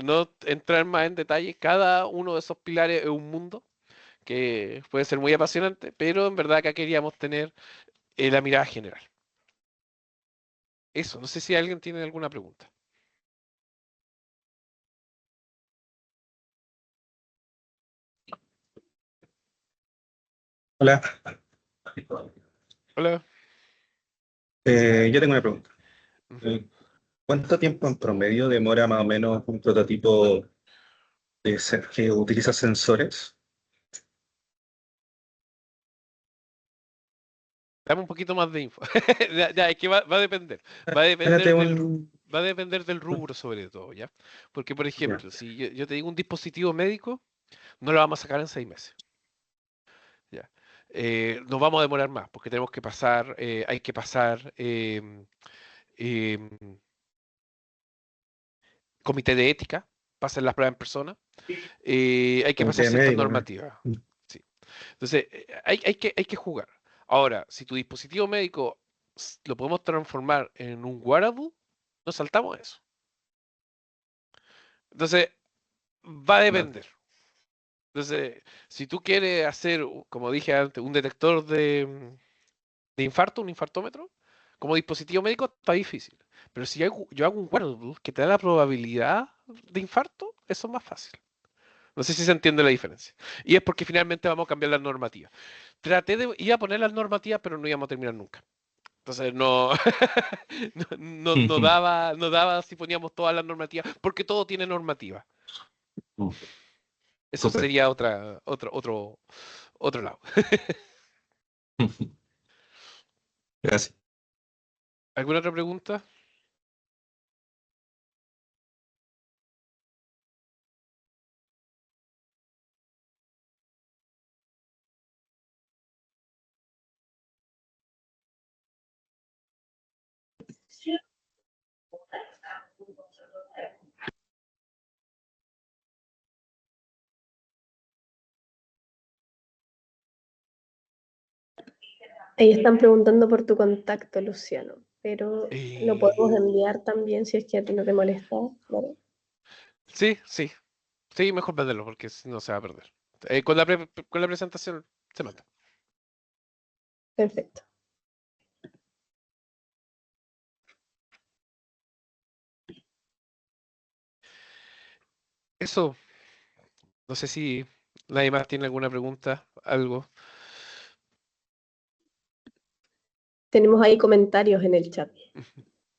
no entrar más en detalle. Cada uno de esos pilares es un mundo que puede ser muy apasionante, pero en verdad acá queríamos tener la mirada general. Eso, no sé si alguien tiene alguna pregunta. Hola, Hola. yo tengo una pregunta. Ujú. ¿Cuánto tiempo en promedio demora más o menos un prototipo que utiliza sensores? Dame un poquito más de info. Ya, es que va a depender. Va a Espérate depender del, un... va a depender del rubro sobre todo, ¿ya? Porque, por Ya, ejemplo, si yo te digo un dispositivo médico, no lo vamos a sacar en 6 meses. ¿Ya? Nos vamos a demorar más porque tenemos que pasar, hay que pasar em, comité de ética, pasan las pruebas en persona, hay que pasar comité ciertas médico, ¿no? normativas. Sí. Entonces, hay que jugar. Ahora, si tu dispositivo médico lo podemos transformar en un wearable, nos saltamos eso. Entonces, va a No. depender. Entonces, si tú quieres hacer, como dije antes, un detector de infarto, un infartómetro, como dispositivo médico está difícil. Pero si yo hago un wearable que te da la probabilidad de infarto, eso es más fácil. No sé si se entiende la diferencia. Y es porque finalmente vamos a cambiar las normativas. Traté de ir a poner las normativas, pero no íbamos a terminar nunca. Entonces no, no daba si poníamos todas las normativas, porque todo tiene normativa. Eso Súper. sería otro lado. Gracias. ¿Alguna otra pregunta? Ahí están preguntando por tu contacto, Luciano, pero lo podemos Eh, enviar también si es que a ti no te molesta, ¿vale? sí, sí, sí, mejor perderlo porque si no se va a perder. Con la presentación se manda. Perfecto. Eso, no sé si nadie más tiene alguna pregunta, algo. Tenemos ahí comentarios en el chat,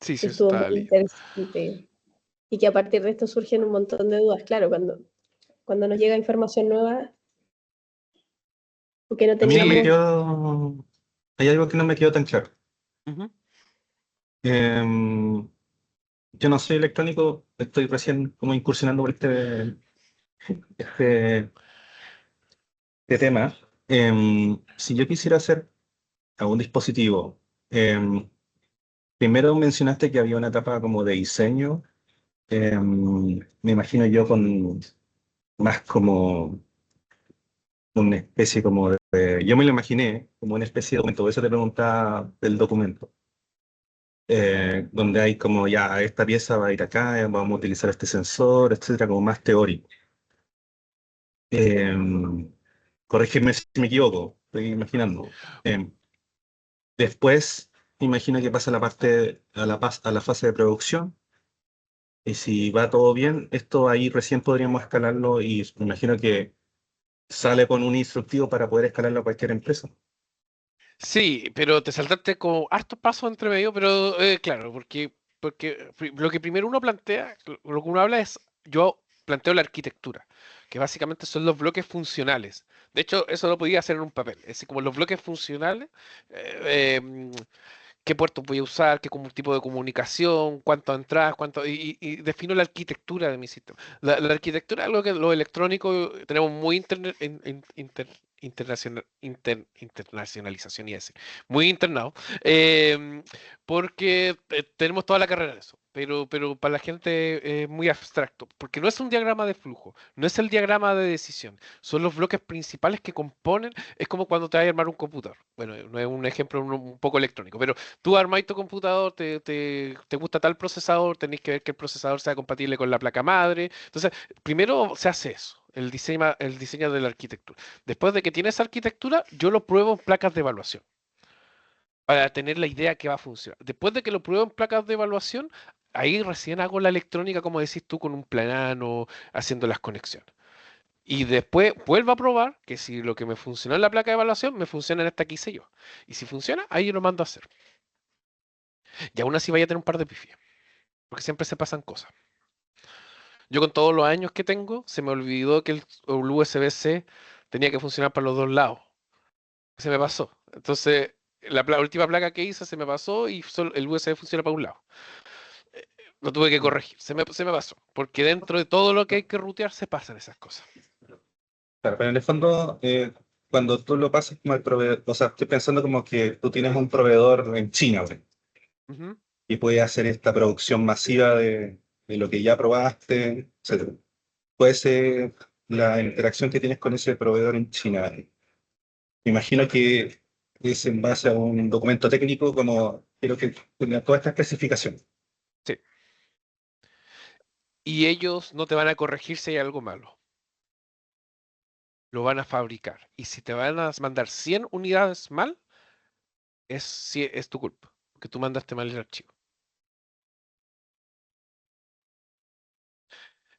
Sí, que sí, eso estuvo está muy listo. interesante y que a partir de esto surgen un montón de dudas. Claro, cuando nos llega información nueva o que no A mí no me teníamos, quedó, hay algo que no me quedó tan claro. Ujú. Em, yo no soy electrónico, estoy recién como incursionando por este, este tema. Si yo quisiera hacer algún dispositivo, em, primero mencionaste que había una etapa como de diseño, me imagino yo con más como una especie como yo me lo imaginé como una especie de documento, por eso te preguntaba del documento, donde hay como ya esta pieza va a ir acá, vamos a utilizar este sensor, etcétera, como más teórico. Eh, corrígeme si me equivoco, estoy imaginando. Eh, después, imagino que pasa la parte, a la fase de producción, y si va todo bien, esto ahí recién podríamos escalarlo y me imagino que sale con un instructivo para poder escalarlo a cualquier empresa. Sí, pero te saltaste como hartos pasos entre medio, pero claro, porque lo que primero uno plantea, lo que uno habla es, yo planteo la arquitectura, que básicamente son los bloques funcionales. De hecho, eso lo podía hacer en un papel, es decir, como los bloques funcionales, eh, em, qué puertos voy a usar, tipo de comunicación, cuántas entradas, y defino la arquitectura de mi sistema. La arquitectura es algo que lo electrónico tenemos muy internacionalización y ese, muy internado, em, porque tenemos toda la carrera de eso. Pero para la gente es muy abstracto, porque no es un diagrama de flujo, no es el diagrama de decisión, son los bloques principales que componen, es como cuando te vas a armar un computador. Bueno, no es un ejemplo un poco electrónico, pero tú armáis tu computador, te gusta tal procesador, tenéis que ver que el procesador sea compatible con la placa madre. Entonces, primero se hace eso, el diseño de la arquitectura. Después de que tienes esa arquitectura, yo lo pruebo en placas de evaluación para tener la idea que va a funcionar. Después de que lo pruebo en placas de evaluación, ahí recién hago la electrónica, como decís tú, con un plano, haciendo las conexiones. Y después vuelvo a probar que si lo que me funcionó en la placa de evaluación me funciona en esta que hice yo. Y si funciona, ahí yo lo mando a hacer. Y aún así vaya a tener un par de pifias, porque siempre se pasan cosas. Yo con todos los años que tengo, se me olvidó que el USB-C tenía que funcionar para los dos lados. Se me pasó. Entonces, última placa que hice se me pasó y solo el USB funciona para un lado. Lo tuve que corregir. Se me pasó. Porque dentro de todo lo que hay que rutear se pasan esas cosas. Claro, pero en el fondo, cuando tú lo pasas como al proveedor, o sea, estoy pensando como que tú tienes un proveedor en China, por ejemplo, Ujú. y puede hacer esta producción masiva de lo que ya probaste, etcétera. Puede ser la interacción que tienes con ese proveedor en China. Me imagino que es en base a un documento técnico como quiero que tenga toda esta especificación. Sí. Y ellos no te van a corregir si hay algo malo. Lo van a fabricar. Y si te van a mandar 100 unidades mal, es tu culpa. Porque tú mandaste mal el archivo.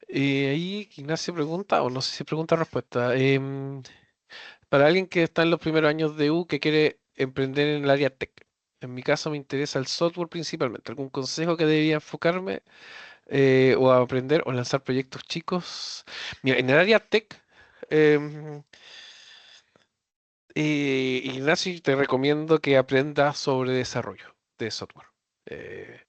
Ahí Ignacio pregunta, o no sé si pregunta o respuesta. Para alguien que está en los primeros años de U que quiere emprender en el área tech. En mi caso me interesa el software principalmente. ¿Algún consejo que debería enfocarme o a aprender o lanzar proyectos chicos? Mira, en el área tech, em, Ignacio, te recomiendo que aprendas sobre desarrollo de software. Eh,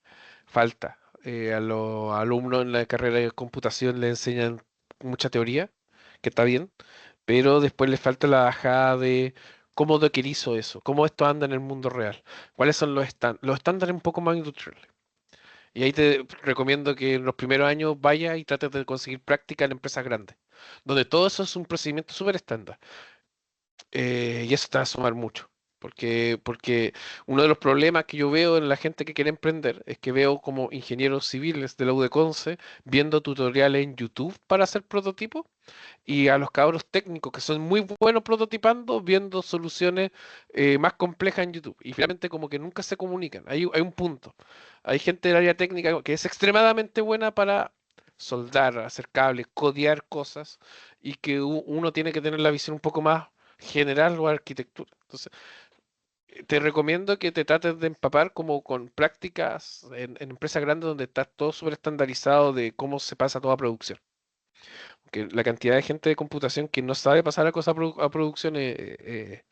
falta. A los alumnos en la carrera de computación le enseñan mucha teoría, que está bien, pero después les falta la bajada de cómo dockerizo eso, cómo esto anda en el mundo real, cuáles son los estándares un poco más industriales. Y ahí te recomiendo que en los primeros años vayas y trates de conseguir práctica en empresas grandes, donde todo eso es un procedimiento súper estándar. Y eso te va a sumar mucho, Porque uno de los problemas que yo veo en la gente que quiere emprender es que veo como ingenieros civiles de la U de Conce viendo tutoriales en YouTube para hacer prototipos y a los cabros técnicos que son muy buenos prototipando viendo soluciones más complejas en YouTube. Y finalmente como que nunca se comunican. Hay un punto. Hay gente del área técnica que es extremadamente buena para soldar, hacer cables, codear cosas y que uno tiene que tener la visión un poco más general o arquitectura. Entonces, te recomiendo que te trates de empapar como con prácticas en empresas grandes donde está todo súper estandarizado de cómo se pasa toda producción. Que la cantidad de gente de computación que no sabe pasar la cosa a producción es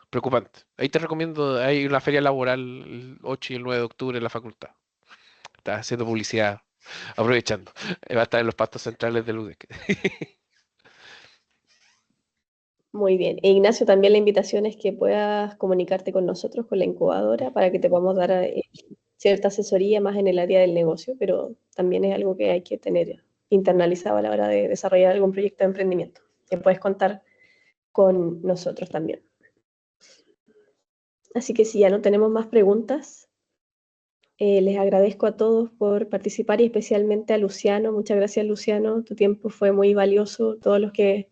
preocupante. Ahí te recomiendo, hay una feria laboral el 8 y el 9 de octubre en la facultad. Está haciendo publicidad, aprovechando. Va a estar en los pastos centrales del UDEC. Muy bien. E Ignacio, también la invitación es que puedas comunicarte con nosotros, con la incubadora, para que te podamos dar cierta asesoría más en el área del negocio, pero también es algo que hay que tener internalizado a la hora de desarrollar algún proyecto de emprendimiento, que puedes contar con nosotros también. Así que si ya no tenemos más preguntas, les agradezco a todos por participar y especialmente a Luciano. Muchas gracias, Luciano. Tu tiempo fue muy valioso. Todos los que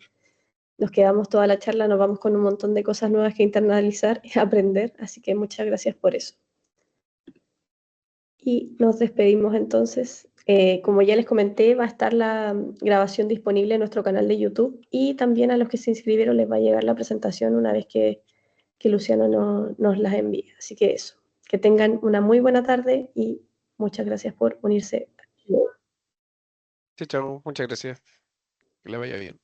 nos quedamos toda la charla nos vamos con un montón de cosas nuevas que internalizar y aprender. Así que muchas gracias por eso. Y nos despedimos entonces. Como ya les comenté, va a estar la grabación disponible en nuestro canal de YouTube y también a los que se inscribieron les va a llegar la presentación una vez que Luciano nos las envíe. Así que eso, que tengan una muy buena tarde y muchas gracias por unirse. Chao, chao, muchas gracias. Que le vaya bien.